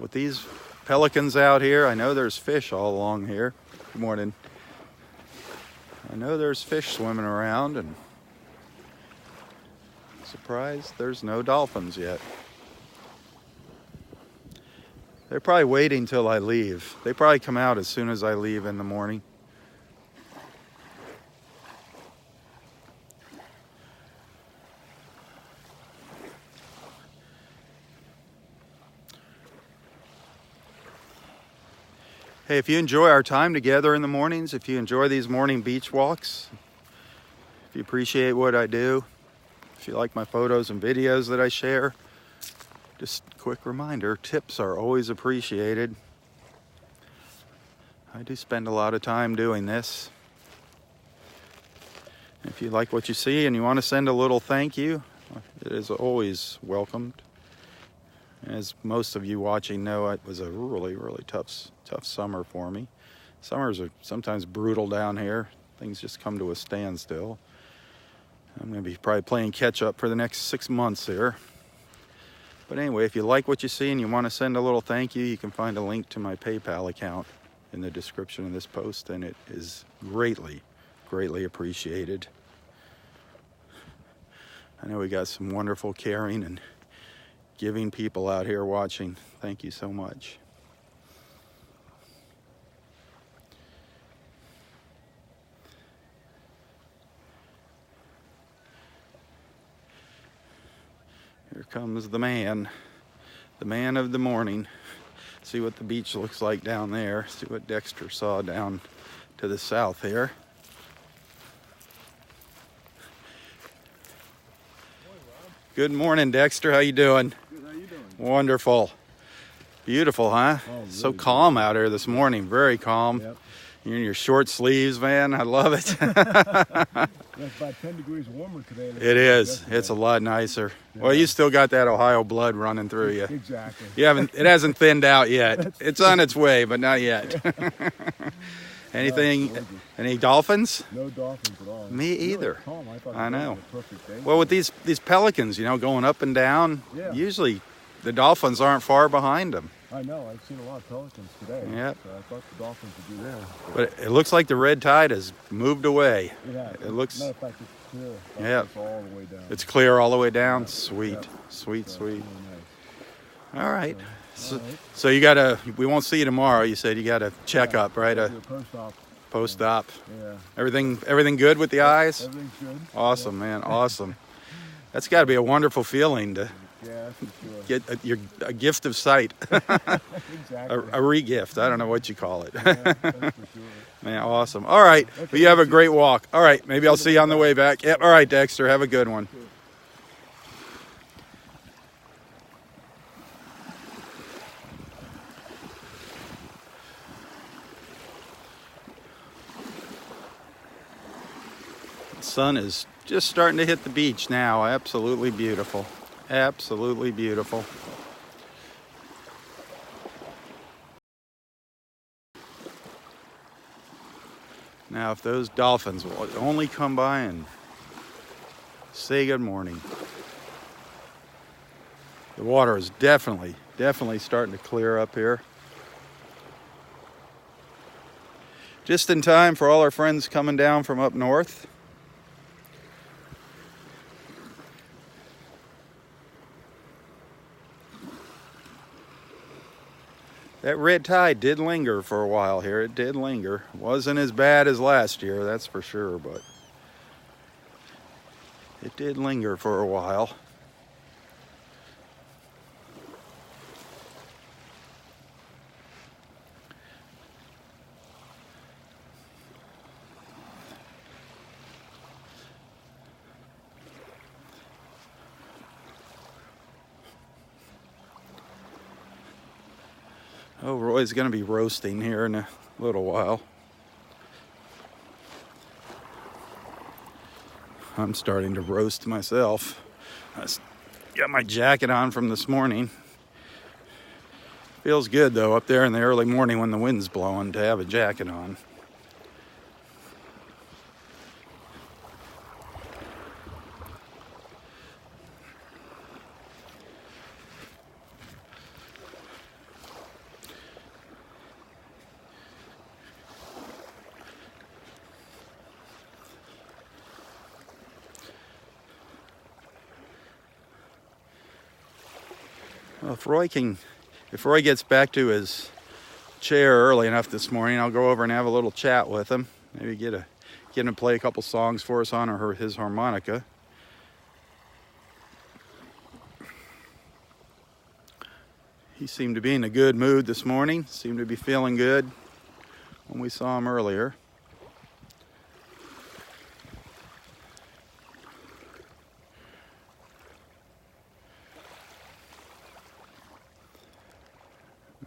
Speaker 1: with these pelicans out here, I know there's fish all along here. Good morning. I know there's fish swimming around, and surprised there's no dolphins yet. They're probably waiting till I leave. They probably come out as soon as I leave in the morning. Hey, if you enjoy our time together in the mornings, if you enjoy these morning beach walks, if you appreciate what I do, if you like my photos and videos that I share, just a quick reminder, tips are always appreciated. I do spend a lot of time doing this. If you like what you see and you want to send a little thank you, it is always welcomed. As most of you watching know, it was a really tough summer for me. Summers are sometimes brutal down here. Things just come to a standstill. I'm going to be probably playing catch up for the next 6 months here. But anyway, if you like what you see and you want to send a little thank you, you can find a link to my PayPal account in the description of this post, and it is greatly appreciated. I know we got some wonderful, caring, and giving people out here watching. Thank you so much. Here comes the man of the morning. See what the beach looks like down there. See what Dexter saw down to the south here. Good morning, Dexter. How you doing?
Speaker 2: Good, how you doing?
Speaker 1: Wonderful. Beautiful, huh?
Speaker 2: Oh, really
Speaker 1: so calm out here this morning. Very calm.
Speaker 2: Yep.
Speaker 1: You're in your short sleeves, man. I love it.
Speaker 2: It's about 10 degrees warmer today.
Speaker 1: It is. It's a lot nicer.
Speaker 2: Yeah.
Speaker 1: Well, you still got that Ohio blood running through you.
Speaker 2: Exactly.
Speaker 1: It hasn't thinned out yet. It's on its way, but not yet. Anything? Any dolphins?
Speaker 2: No dolphins at all.
Speaker 1: Me either.
Speaker 2: Really calm. I thought
Speaker 1: I
Speaker 2: it
Speaker 1: know.
Speaker 2: was a perfect day.
Speaker 1: Well, with these pelicans, going up and down,
Speaker 2: Yeah.
Speaker 1: usually the dolphins aren't far behind them.
Speaker 2: I know. I've seen a lot of pelicans today.
Speaker 1: Yep.
Speaker 2: So I thought the dolphins would be there.
Speaker 1: But it looks like the red tide has moved away.
Speaker 2: Yeah.
Speaker 1: It looks.
Speaker 2: Matter of fact, it's clear.
Speaker 1: Yeah.
Speaker 2: It's all the way down.
Speaker 1: It's clear all the way down.
Speaker 2: Yeah.
Speaker 1: Sweet,
Speaker 2: Yeah.
Speaker 1: sweet,
Speaker 2: So
Speaker 1: sweet.
Speaker 2: it's really nice.
Speaker 1: All right.
Speaker 2: All right.
Speaker 1: So we won't see you tomorrow. You said you got a checkup, right?
Speaker 2: I'll
Speaker 1: A
Speaker 2: do post-op.
Speaker 1: post-op.
Speaker 2: Yeah.
Speaker 1: Everything good with the eyes?
Speaker 2: Everything's good.
Speaker 1: Awesome, man. Awesome. That's got to be a wonderful feeling to
Speaker 2: Yeah, for sure.
Speaker 1: get a gift of sight.
Speaker 2: Exactly.
Speaker 1: a re-gift. I don't know what you call it.
Speaker 2: Yeah, that's for sure.
Speaker 1: Man, awesome. All right. Well, you have a great walk. All right. Maybe I'll see you on the way back. Yep. All right, Dexter. Have a good one. The sun is just starting to hit the beach now. Absolutely beautiful. Absolutely beautiful. Now, if those dolphins will only come by and say good morning. The water is definitely starting to clear up here. Just in time for all our friends coming down from up north. That red tide did linger for a while here. It did linger. Wasn't as bad as last year, that's for sure, but it did linger for a while. Oh, Roy's going to be roasting here in a little while. I'm starting to roast myself. I got my jacket on from this morning. Feels good though up there in the early morning when the wind's blowing to have a jacket on. Well, if Roy gets back to his chair early enough this morning, I'll go over and have a little chat with him. Maybe get him to play a couple songs for us on his harmonica. He seemed to be in a good mood this morning. Seemed to be feeling good when we saw him earlier.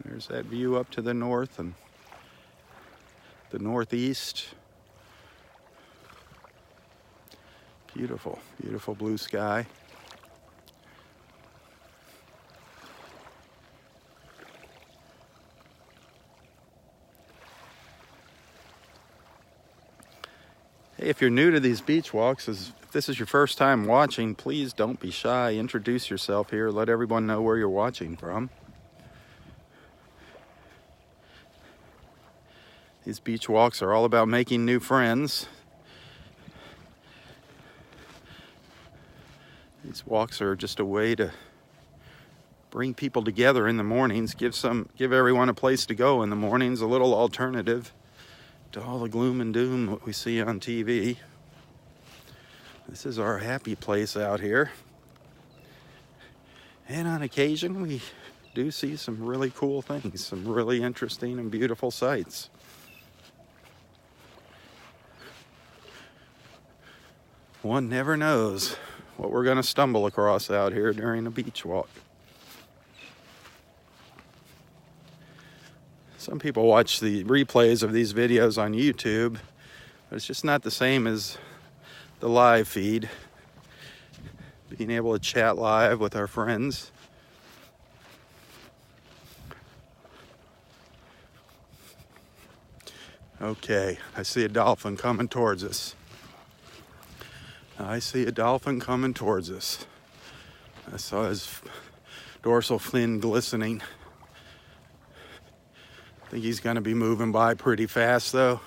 Speaker 1: There's that view up to the north and the northeast. Beautiful, beautiful blue sky. Hey, if you're new to these beach walks, if this is your first time watching, please don't be shy. Introduce yourself here. Let everyone know where you're watching from. These beach walks are all about making new friends. These walks are just a way to bring people together in the mornings, give everyone a place to go in the mornings, a little alternative to all the gloom and doom that we see on TV. This is our happy place out here. And on occasion, we do see some really cool things, some really interesting and beautiful sights. One never knows what we're going to stumble across out here during a beach walk. Some people watch the replays of these videos on YouTube, but it's just not the same as the live feed. Being able to chat live with our friends. Okay, I see a dolphin coming towards us. I see a dolphin coming towards us. I saw his dorsal fin glistening. I think he's going to be moving by pretty fast though.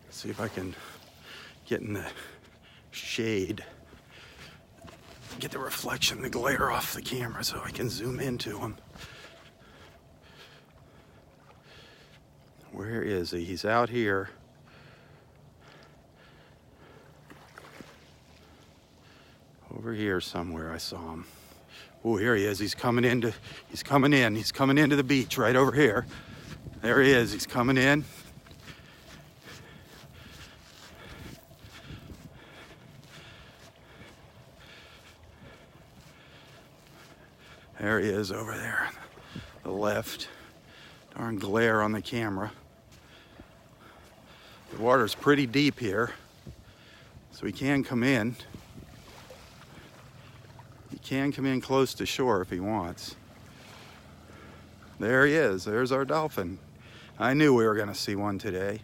Speaker 1: Let's see if I can get in the shade. Get the reflection, the glare off the camera so I can zoom into him. Where is he? He's out here. Over here somewhere I saw him. Oh, here he is. He's coming into the beach right over here. There he is. He's coming in. There he is over there on the left. Darn glare on the camera. The water's pretty deep here. So he can come in. He can come in close to shore if he wants. There he is. There's our dolphin. I knew we were going to see one today.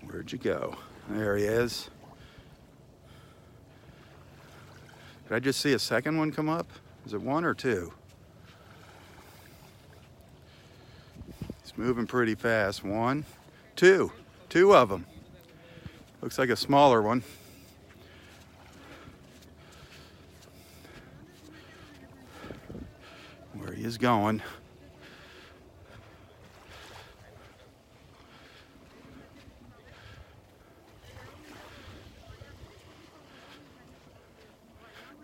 Speaker 1: Where'd you go? There he is. Did I just see a second one come up? Is it one or two? He's moving pretty fast. One, two. Two of them. Looks like a smaller one. Where he is going.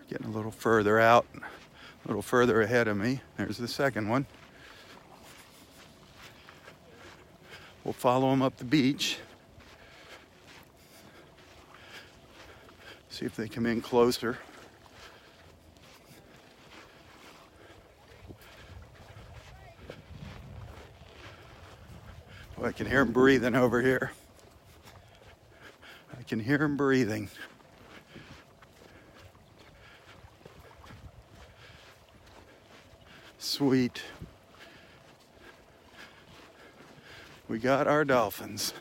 Speaker 1: Getting a little further out, a little further ahead of me. There's the second one. We'll follow him up the beach. See if they come in closer. Oh, I can hear him breathing over here. I can hear him breathing. Sweet. We got our dolphins.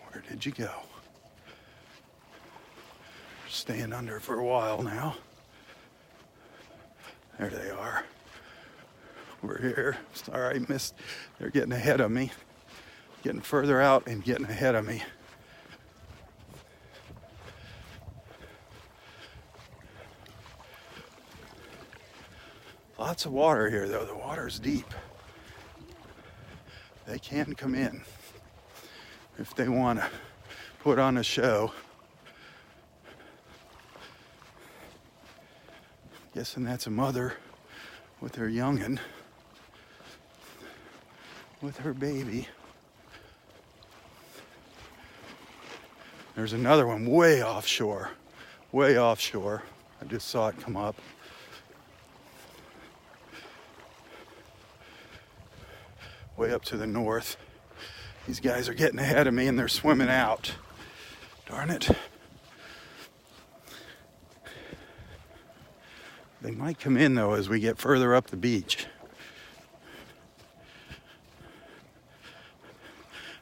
Speaker 1: Where did you go? Staying under for a while now. There they are. We're here. Sorry, I missed. They're getting ahead of me. Getting further out and getting ahead of me. Lots of water here, though. The water's deep. They can come in if they want to put on a show. Guessing that's a mother with her young'un, with her baby. There's another one way offshore, way offshore. I just saw it come up. Way up to the north. These guys are getting ahead of me and they're swimming out. Darn it. They might come in though as we get further up the beach.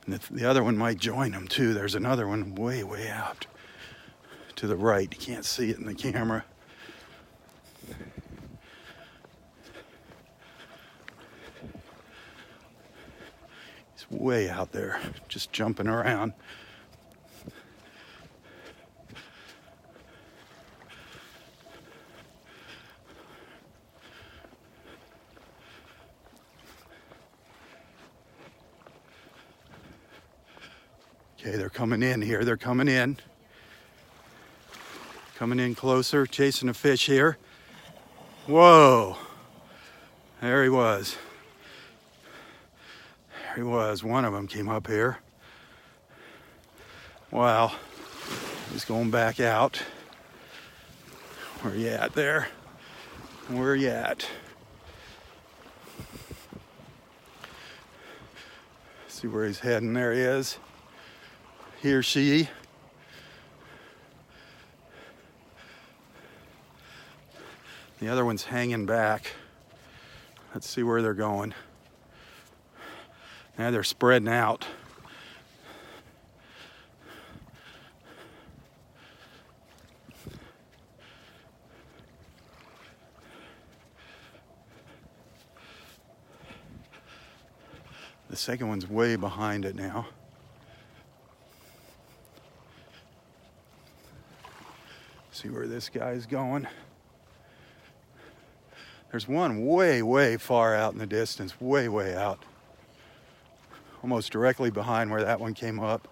Speaker 1: And the other one might join them too. There's another one way, way out to the right. You can't see it in the camera. He's way out there, just jumping around. Okay, they're coming in here. They're coming in. Coming in closer, chasing a fish here. Whoa. There he was. There he was. One of them came up here. Wow. He's going back out. Where you at there? Where you at? See where he's heading. There he is. He or she. The other one's hanging back. Let's see where they're going. Now they're spreading out. The second one's way behind it now. See where this guy's going. There's one way, way far out in the distance, way, way out. Almost directly behind where that one came up.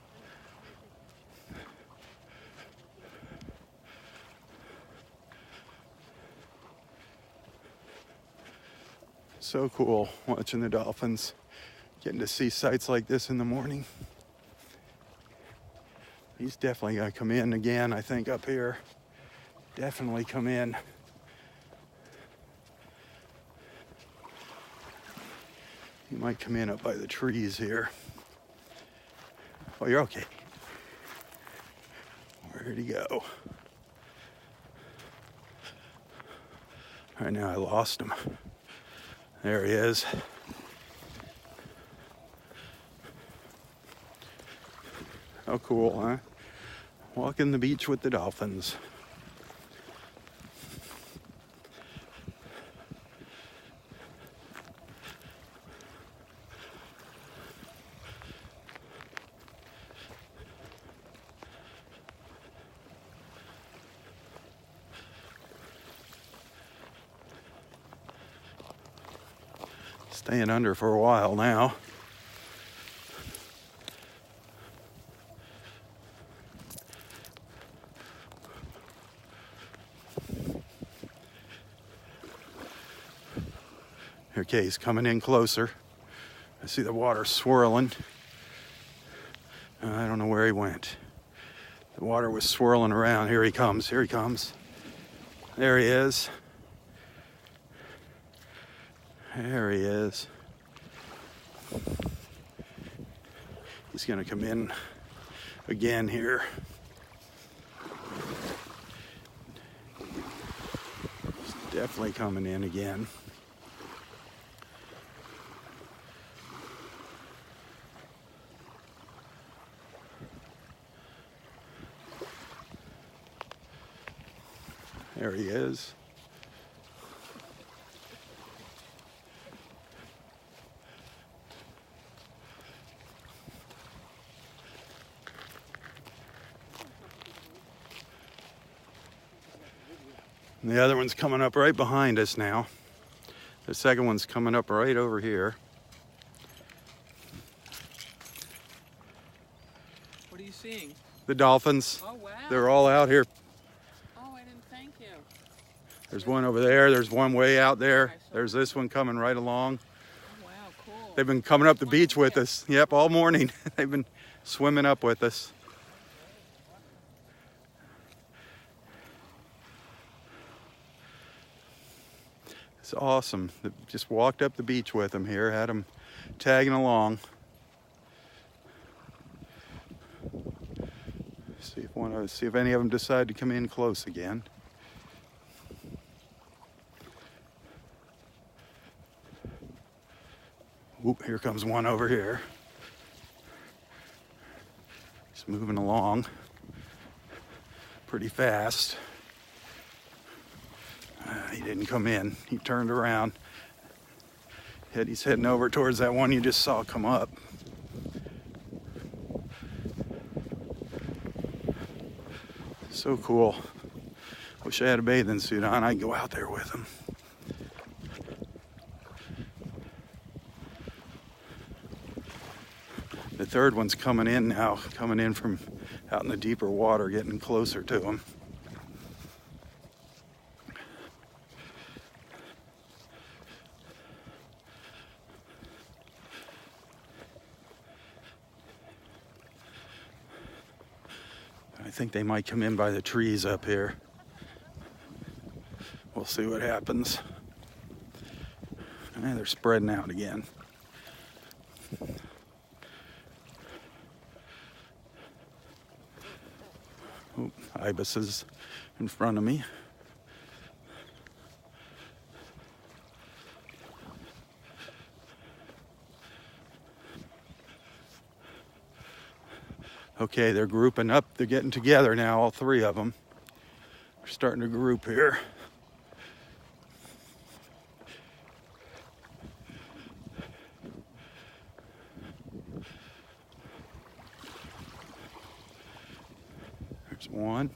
Speaker 1: So cool watching the dolphins, getting to see sights like this in the morning. He's definitely gonna come in again, I think, up here. Definitely come in. He might come in up by the trees here. Oh, you're okay. Where'd he go? All right, now I lost him. There he is. How cool, huh? Walking the beach with the dolphins. Staying under for a while now. Okay, he's coming in closer. I see the water swirling. I don't know where he went. The water was swirling around. Here he comes, here he comes. There he is. There he is. He's gonna come in again here. He's definitely coming in again. There he is. And the other one's coming up right behind us now. The second one's coming up right over here.
Speaker 3: What are you seeing?
Speaker 1: The dolphins.
Speaker 3: Oh, wow.
Speaker 1: They're all out here.
Speaker 3: Oh, I didn't thank you.
Speaker 1: There's one over there. There's one way out there. There's this one coming right along.
Speaker 3: Oh, wow, cool.
Speaker 1: They've been coming up the beach with us. Yep, all morning. They've been swimming up with us. It's awesome. Just walked up the beach with them here. Had them tagging along. See if any of them decide to come in close again. Oop, here comes one over here. He's moving along pretty fast. He didn't come in. He turned around. He's heading over towards that one you just saw come up. So cool. Wish I had a bathing suit on. I'd go out there with him. The third one's coming in now, coming in from out in the deeper water, getting closer to him. I think they might come in by the trees up here. We'll see what happens. And they're spreading out again. Oh, ibis is in front of me. Okay, they're grouping up. They're getting together now, all three of them. They're starting to group here. There's one.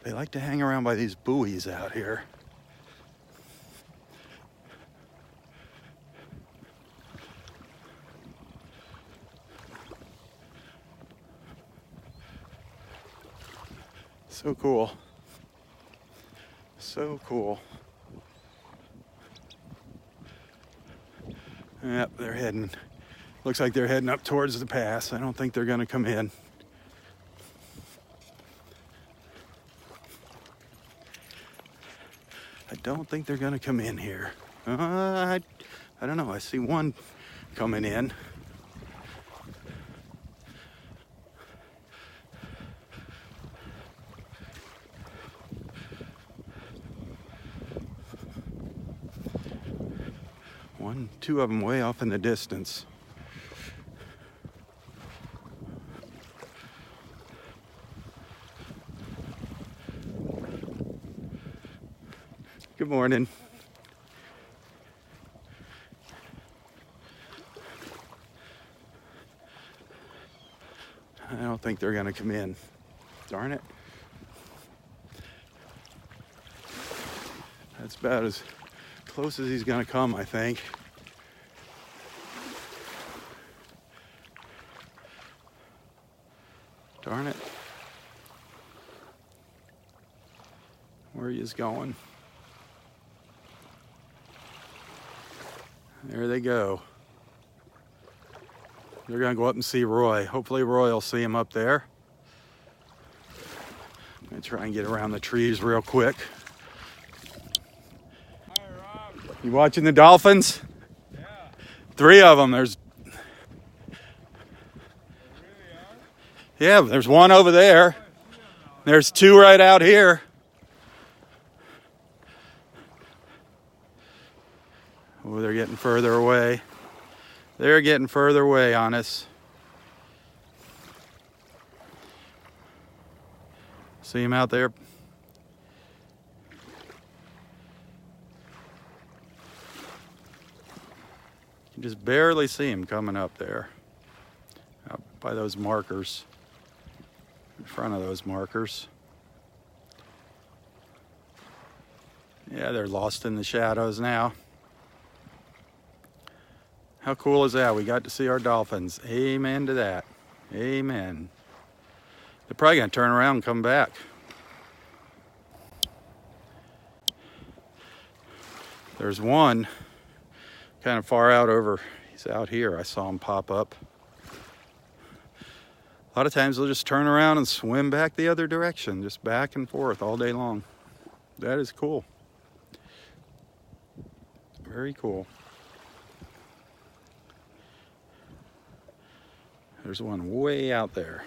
Speaker 1: They like to hang around by these buoys out here. So cool. So cool. Yep, they're heading Looks like they're heading up towards the pass. I don't think they're going to come in. I don't think they're going to come in here. I don't know. I see one coming in. Two of them way off in the distance. Good morning. I don't think they're gonna come in. Darn it. That's about as close as he's gonna come, I think. Darn it. Where he is going. There they go. They're gonna go up and see Roy. Hopefully Roy will see him up there. I'm gonna try and get around the trees real quick.
Speaker 2: Hi, Rob.
Speaker 1: You watching the Dolphins?
Speaker 2: Yeah.
Speaker 1: 3 of them. There's
Speaker 2: They really are?
Speaker 1: Yeah, there's one over there.
Speaker 2: I see them now.
Speaker 1: There's 2 right out here. Oh, they're getting further away. They're getting further away on us. See him out there? You just barely see him coming up there. Out by those markers. In front of those markers. Yeah, they're lost in the shadows now. How cool is that? We got to see our dolphins. Amen to that. Amen. They're probably going to turn around and come back. There's one kind of far out over. He's out here. I saw him pop up. A lot of times they'll just turn around and swim back the other direction, just back and forth all day long. That is cool. Very cool. There's one way out there.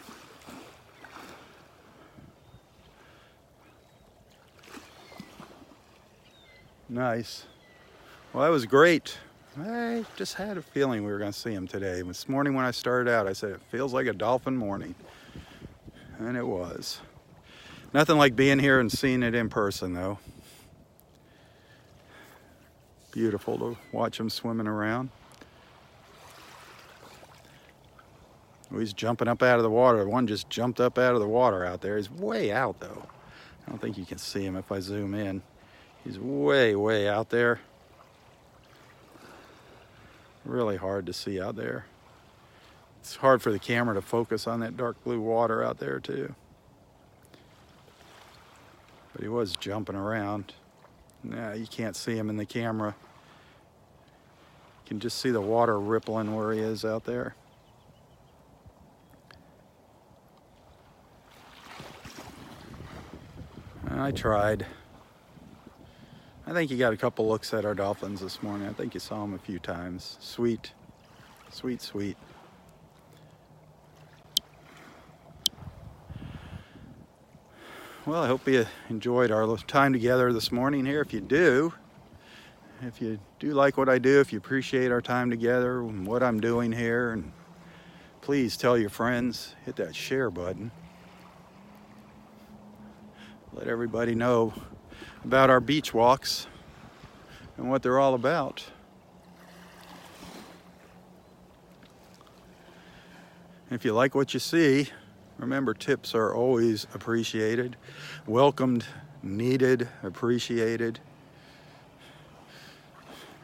Speaker 1: Nice. Well, that was great. I just had a feeling we were going to see him today. This morning when I started out, I said it feels like a dolphin morning. And it was. Nothing like being here and seeing it in person, though. Beautiful to watch them swimming around. Oh, he's jumping up out of the water. One just jumped up out of the water out there. He's way out, though. I don't think you can see him if I zoom in. He's way, way out there. Really hard to see out there. It's hard for the camera to focus on that dark blue water out there, too. But he was jumping around. Nah, you can't see him in the camera. You can just see the water rippling where he is out there. I tried. I think you got a couple looks at our dolphins this morning. I think you saw them a few times. Sweet, sweet, sweet. Well, I hope you enjoyed our time together this morning here. If you do like what I do, if you appreciate our time together and what I'm doing here, and please tell your friends, hit that share button. Let everybody know about our beach walks and what they're all about. If you like what you see, remember tips are always appreciated, welcomed, needed, appreciated.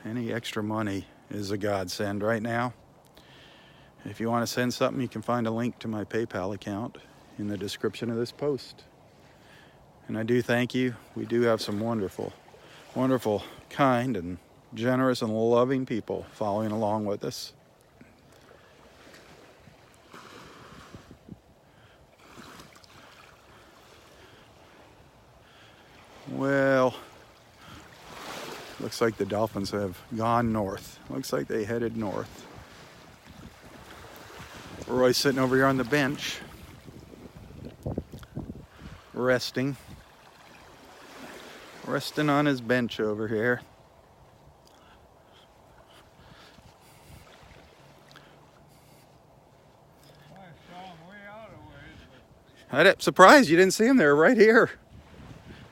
Speaker 1: Any extra money is a godsend right now. If you want to send something, you can find a link to my PayPal account in the description of this post. And I do thank you. We do have some wonderful, wonderful, kind and generous and loving people following along with us. Well, looks like the dolphins have gone north. Looks like they headed north. Roy's sitting over here on the bench, resting on his bench over here.
Speaker 2: I saw them way out of ways,
Speaker 1: I'm surprised you didn't see them. They were right here.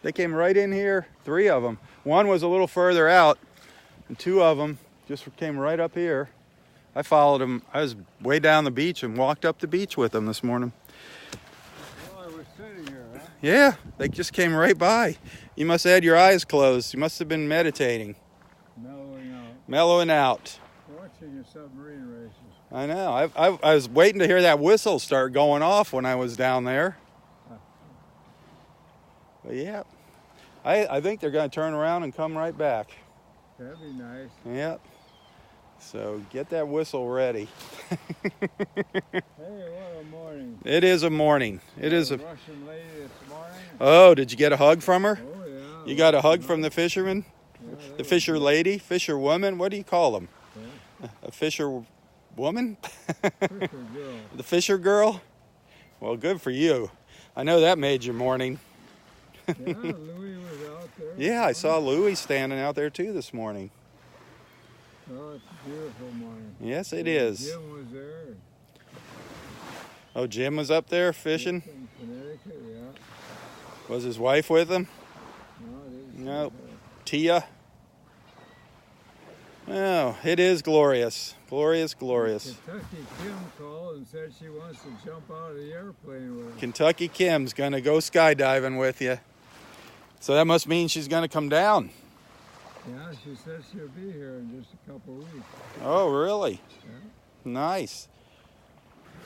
Speaker 1: They came right in here, 3 of them. One was a little further out, and 2 of them just came right up here. I followed them. I was way down the beach and walked up the beach with them this morning.
Speaker 2: well, I was sitting here, huh?
Speaker 1: Yeah, they just came right by. You must have had your eyes closed. You must have been meditating,
Speaker 2: Mellowing out.
Speaker 1: mellowing out.
Speaker 2: Watching the submarine races.
Speaker 1: I know. I was waiting to hear that whistle start going off when I was down there. But yeah, I think they're going to turn around and come right back.
Speaker 2: That'd be nice.
Speaker 1: Yep. So get that whistle ready.
Speaker 2: Hey, what a morning.
Speaker 1: It is a morning. It is a.
Speaker 2: Russian lady this morning.
Speaker 1: Oh, did you get a hug from her?
Speaker 2: Oh, yeah.
Speaker 1: You got a hug from the fisherman?
Speaker 2: Yeah,
Speaker 1: The fisher lady? Fisher woman? What do you call them?
Speaker 2: Yeah.
Speaker 1: A fisher woman?
Speaker 2: Fisher girl.
Speaker 1: The fisher girl? Well, good for you. I know that made your morning.
Speaker 2: Yeah, Louis was out there.
Speaker 1: Yeah, I saw Louie standing out there too this morning.
Speaker 2: Oh, it's a beautiful morning.
Speaker 1: Yes, it is.
Speaker 2: Jim was there.
Speaker 1: Oh, Jim was up there fishing?
Speaker 2: In Connecticut, yeah.
Speaker 1: Was his wife with him?
Speaker 2: No, I didn't see
Speaker 1: Nope.
Speaker 2: her.
Speaker 1: Tia? Oh, it is glorious. Glorious, glorious.
Speaker 2: Kentucky Kim called and said she wants to jump out of the airplane with us.
Speaker 1: Kentucky Kim's gonna go skydiving with you. So that must mean she's gonna come down.
Speaker 2: Yeah, she said she'll be here in just a couple weeks.
Speaker 1: Oh, really?
Speaker 2: Yeah.
Speaker 1: Nice.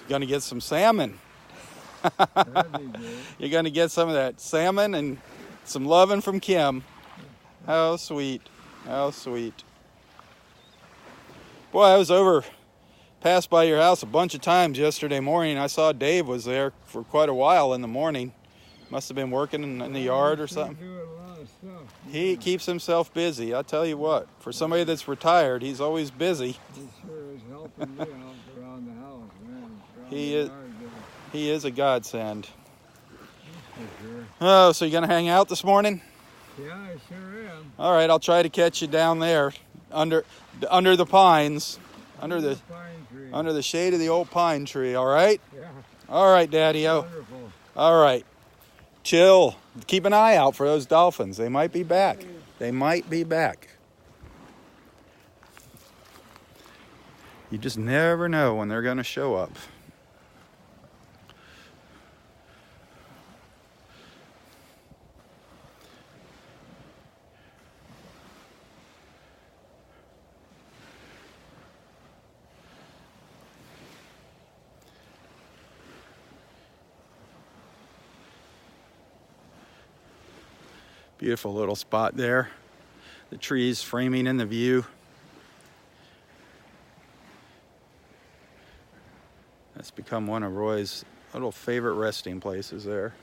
Speaker 1: Gonna get some salmon.
Speaker 2: That'd be good.
Speaker 1: You're gonna get some of that salmon and some loving from Kim. How sweet. How sweet. Boy, I was passed by your house a bunch of times yesterday morning. I saw Dave was there for quite a while in the morning. Must have been working in the yard or something.
Speaker 2: Doing a lot of stuff.
Speaker 1: He keeps himself busy. I'll tell you what, for somebody that's retired, he's always busy.
Speaker 2: He sure is helping me out around the house, man. Around
Speaker 1: He
Speaker 2: the
Speaker 1: is-
Speaker 2: yard there,
Speaker 1: He is a godsend.
Speaker 2: for sure.
Speaker 1: Oh, so you gonna hang out this morning?
Speaker 2: Yeah, I sure am.
Speaker 1: All right, I'll try to catch you down there under the pines, under the
Speaker 2: Pine tree.
Speaker 1: under the shade of the old pine tree. All right,
Speaker 2: Yeah,
Speaker 1: all right, Daddy-o.
Speaker 2: wonderful.
Speaker 1: All right, chill. Keep an eye out for those dolphins. They might be back. They might be back. You just never know when they're gonna show up. Beautiful little spot there. The trees framing in the view. That's become one of Roy's little favorite resting places there.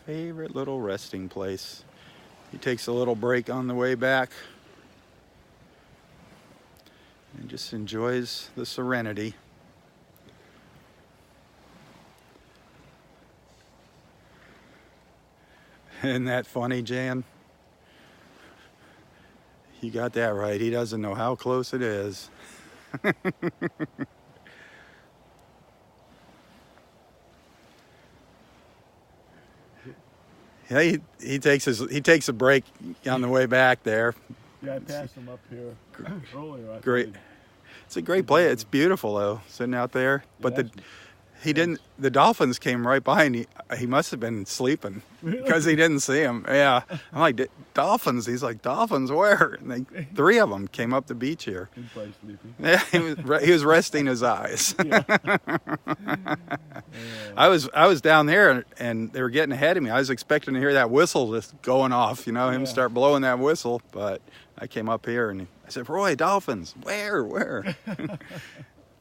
Speaker 1: Favorite little resting place. He takes a little break on the way back and just enjoys the serenity. Isn't that funny, Jan? You got that right. He doesn't know how close it is. Yeah, he takes a break on the way back there.
Speaker 2: Yeah, I passed him up here earlier.
Speaker 1: Great. It's a great place. It's beautiful though, sitting out there. But the dolphins came right by and he must have been sleeping because he didn't see them. Yeah. I'm like, dolphins? He's like, dolphins where? And 3 of them came up the beach here.
Speaker 2: He's probably sleeping.
Speaker 1: Yeah, he was resting his eyes. I was down there and they were getting ahead of me. I was expecting to hear that whistle just going off, him start blowing that whistle. But I came up here and I said, Roy, dolphins, where?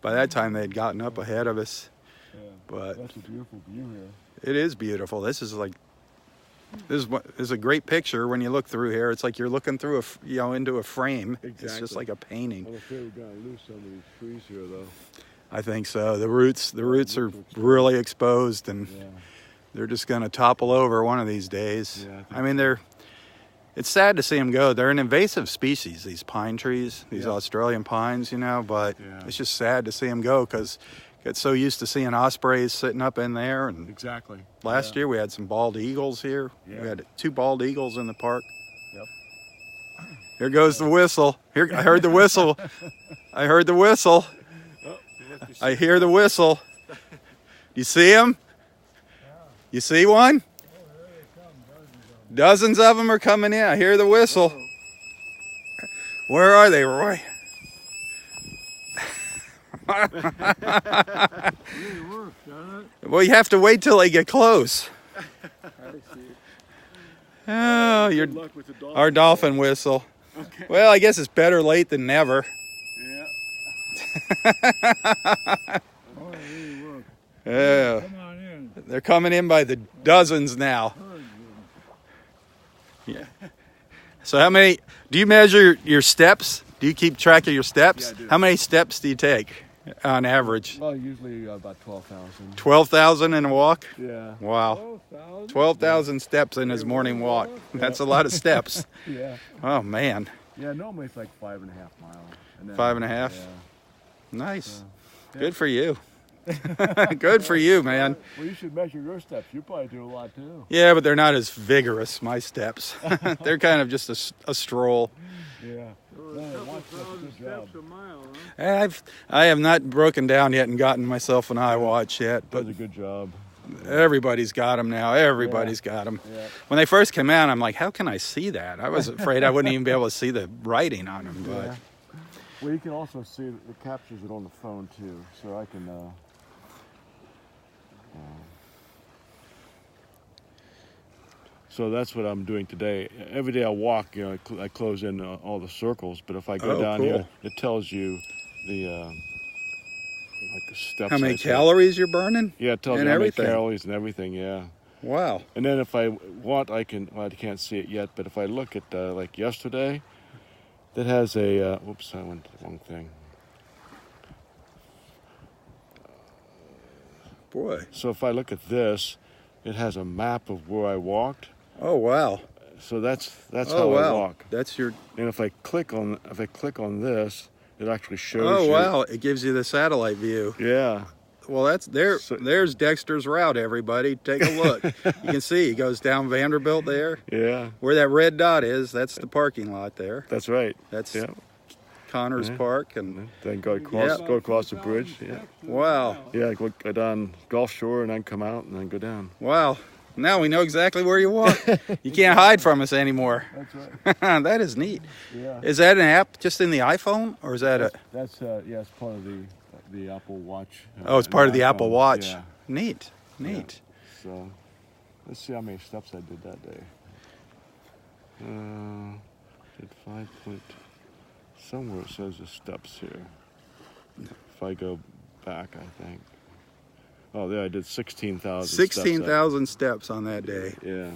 Speaker 1: by that time they had gotten up ahead of us.
Speaker 2: Yeah.
Speaker 1: But
Speaker 2: That's a beautiful view here.
Speaker 1: it is beautiful. This is a great picture when you look through here. It's like you're looking through into a frame. It's just
Speaker 2: Exactly.
Speaker 1: like a painting.
Speaker 2: I'm afraid we're gonna lose some of these trees here, though.
Speaker 1: I think so. The roots are really exposed, and
Speaker 2: Yeah.
Speaker 1: they're just going to topple over one of these days.
Speaker 2: Yeah,
Speaker 1: I mean, it's sad to see them go. They're an invasive species, these pine trees, these
Speaker 2: Yeah.
Speaker 1: Australian pines, but
Speaker 2: Yeah.
Speaker 1: it's just sad to see them go because I get so used to seeing ospreys sitting up in there. And
Speaker 2: Exactly.
Speaker 1: last year we had some bald eagles here.
Speaker 2: Yeah.
Speaker 1: We had 2 bald eagles in the park.
Speaker 2: Yep.
Speaker 1: Here goes the whistle. Here, I heard the whistle. I heard the whistle. I hear the whistle. You see him? You see one? Dozens of them are coming in. I hear the whistle. Where are they, Roy?
Speaker 2: Really works, doesn't it?
Speaker 1: Well, you have to wait till they get close.
Speaker 2: I see.
Speaker 1: Oh,
Speaker 2: Good luck with the dolphin.
Speaker 1: our dolphin whistle.
Speaker 2: Okay.
Speaker 1: Well, I guess it's better late than never.
Speaker 2: Yeah. Oh, it really works.
Speaker 1: Yeah,
Speaker 2: Come on in.
Speaker 1: they're coming in by the dozens now. Yeah. So how many, do you measure your steps? Do you keep track of your steps?
Speaker 2: Yeah, I do.
Speaker 1: How many steps do you take on average?
Speaker 2: Well, usually about 12,000.
Speaker 1: 12,000 in a walk?
Speaker 2: Yeah.
Speaker 1: Wow.
Speaker 2: 12,000?
Speaker 1: 12,000 steps in his morning walk. That's a lot of steps.
Speaker 2: Yeah.
Speaker 1: Oh, man.
Speaker 2: Yeah, normally it's like 5.5 miles. And then,
Speaker 1: 5.5?
Speaker 2: Yeah.
Speaker 1: Nice.
Speaker 2: Yeah.
Speaker 1: Good for you. Good for you, man.
Speaker 2: Well, you should measure your steps. You probably do a lot too.
Speaker 1: Yeah, but they're not as vigorous, my steps. They're kind of just a stroll.
Speaker 2: Yeah. Good job.
Speaker 3: A mile, huh?
Speaker 1: I have not broken down yet and gotten myself an iWatch yet, but
Speaker 2: Does a good job.
Speaker 1: everybody's got them now. Everybody's got them.
Speaker 2: Yeah.
Speaker 1: When they first came out, I'm like, how can I see that? I was afraid I wouldn't even be able to see the writing on them. But
Speaker 2: Yeah. Well, you can also see it captures it on the phone too, so I can. So that's what I'm doing today. Every day I walk, I close in all the circles. But if I go down
Speaker 1: cool.
Speaker 2: here, it tells you the steps.
Speaker 1: how many
Speaker 2: I take.
Speaker 1: calories you're burning?
Speaker 2: Yeah, it tells
Speaker 1: and
Speaker 2: you how many
Speaker 1: everything.
Speaker 2: calories and everything. Yeah.
Speaker 1: Wow.
Speaker 2: And then if I want, I can. Well, I can't see it yet, but if I look at like yesterday, that has a. Oops, I went to the wrong thing.
Speaker 1: Boy.
Speaker 2: So if I look at this, it has a map of where I walked.
Speaker 1: Oh, wow.
Speaker 2: So that's
Speaker 1: Oh,
Speaker 2: how I
Speaker 1: wow.
Speaker 2: walk.
Speaker 1: That's your.
Speaker 2: And if I click on this, it actually shows
Speaker 1: Oh,
Speaker 2: you.
Speaker 1: wow. It gives you the satellite view.
Speaker 2: Yeah.
Speaker 1: Well, there's Dexter's route, everybody. Take a look. You can see he goes down Vanderbilt there.
Speaker 2: Yeah.
Speaker 1: Where that red dot is, that's the parking lot there.
Speaker 2: That's right.
Speaker 1: That's
Speaker 2: Yeah.
Speaker 1: Connors
Speaker 2: Yeah.
Speaker 1: Park. And
Speaker 2: Then go across the bridge. Yeah.
Speaker 1: wow.
Speaker 2: Yeah. Go down Gulf Shore and then come out and then go down.
Speaker 1: Wow. Now we know exactly where you walk. You can't hide from us anymore.
Speaker 2: That's right.
Speaker 1: That is neat.
Speaker 2: Yeah.
Speaker 1: Is that an app just in the iPhone, or is that a?
Speaker 2: That's it's part of the Apple Watch.
Speaker 1: Oh, it's part of the
Speaker 2: iPhone.
Speaker 1: Apple Watch.
Speaker 2: Yeah.
Speaker 1: Neat.
Speaker 2: Yeah. So, let's see how many steps I did that day. Did 5 point. Somewhere it says the steps here. If I go back, I think. Oh, there I did 16,000.
Speaker 1: 16,000 steps on that day.
Speaker 2: Yeah.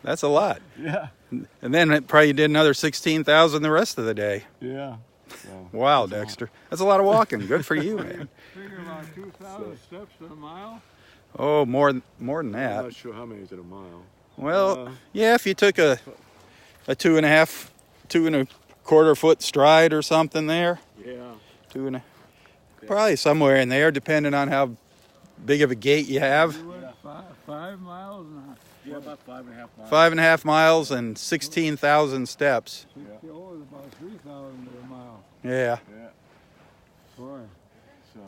Speaker 1: That's a lot.
Speaker 2: Yeah.
Speaker 1: And then it probably did another 16,000 the rest of the day.
Speaker 2: Yeah. So,
Speaker 1: Wow, Dexter. That's a lot of walking. Good for you, man.
Speaker 2: figure about 2,000 steps in a mile.
Speaker 1: Oh, more than
Speaker 2: I'm
Speaker 1: that.
Speaker 2: not sure how many is in a mile.
Speaker 1: Well, yeah, if you took a 2.25 foot stride or something there.
Speaker 2: Yeah.
Speaker 1: Probably somewhere in there, depending on how big of a gait you have.
Speaker 2: You went 5 miles now. Yeah, about 5.5 miles.
Speaker 1: 5.5 miles and 16,000 steps.
Speaker 2: Yeah.
Speaker 4: Oh, it's about 3,000 a mile.
Speaker 1: Yeah,
Speaker 2: Yeah.
Speaker 4: Boy.
Speaker 2: So,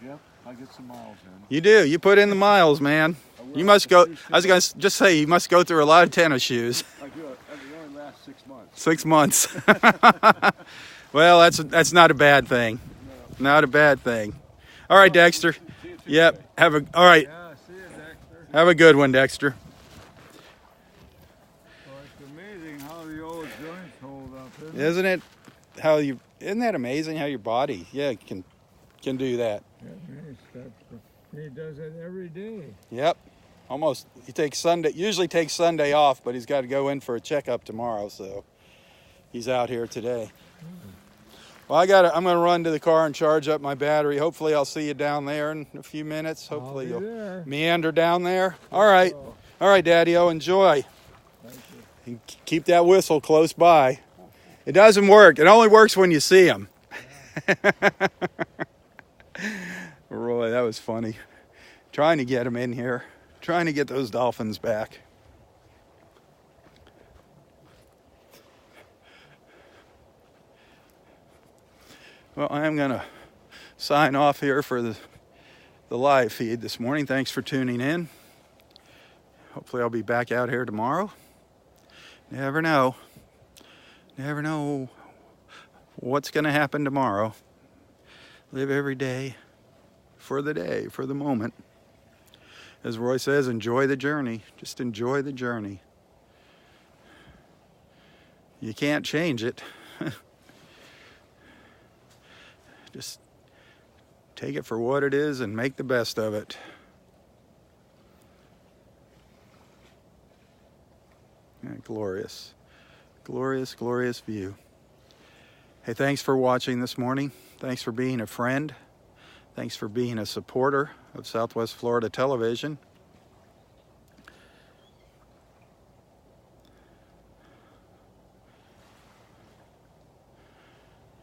Speaker 2: yep, I get some miles in.
Speaker 1: you do. You put in the miles, man. You must go. I was going to just say, you must go through a lot of tennis shoes.
Speaker 2: I do it. It only lasts 6 months.
Speaker 1: 6 months. Well, that's not a bad thing. Not a bad thing. All right, Dexter. Yep. All right.
Speaker 4: Yeah, see you, Dexter.
Speaker 1: Have a good one, Dexter.
Speaker 4: Well, it's amazing how the old joints hold up, isn't it?
Speaker 1: Isn't it how you Isn't that amazing how your body, can do that?
Speaker 4: Yeah, many steps. But he does it every day.
Speaker 1: Yep. Almost. He takes Sunday. Usually takes Sunday off, but he's got to go in for a checkup tomorrow, so he's out here today. Well, I'm going to run to the car and charge up my battery. Hopefully, I'll see you down there in a few minutes. Hopefully,
Speaker 4: I'll be
Speaker 1: you'll
Speaker 4: there.
Speaker 1: meander down there. All right. All right, Daddy-O, enjoy.
Speaker 4: Thank you.
Speaker 1: And keep that whistle close by. It doesn't work. It only works when you see him. Roy, that was funny. Trying to get him in here. Trying to get those dolphins back. Well, I'm going to sign off here for the live feed this morning. Thanks for tuning in. Hopefully I'll be back out here tomorrow. Never know. Never know what's going to happen tomorrow. Live every day, for the moment. As Roy says, enjoy the journey. Just enjoy the journey. You can't change it. Just take it for what it is and make the best of it. Yeah, glorious. Glorious, glorious view. Hey, thanks for watching this morning. Thanks for being a friend. Thanks for being a supporter of Southwest Florida Television.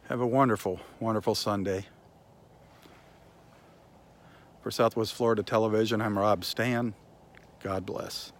Speaker 1: Have a wonderful, wonderful Sunday. For Southwest Florida Television, I'm Robb Stan. God bless.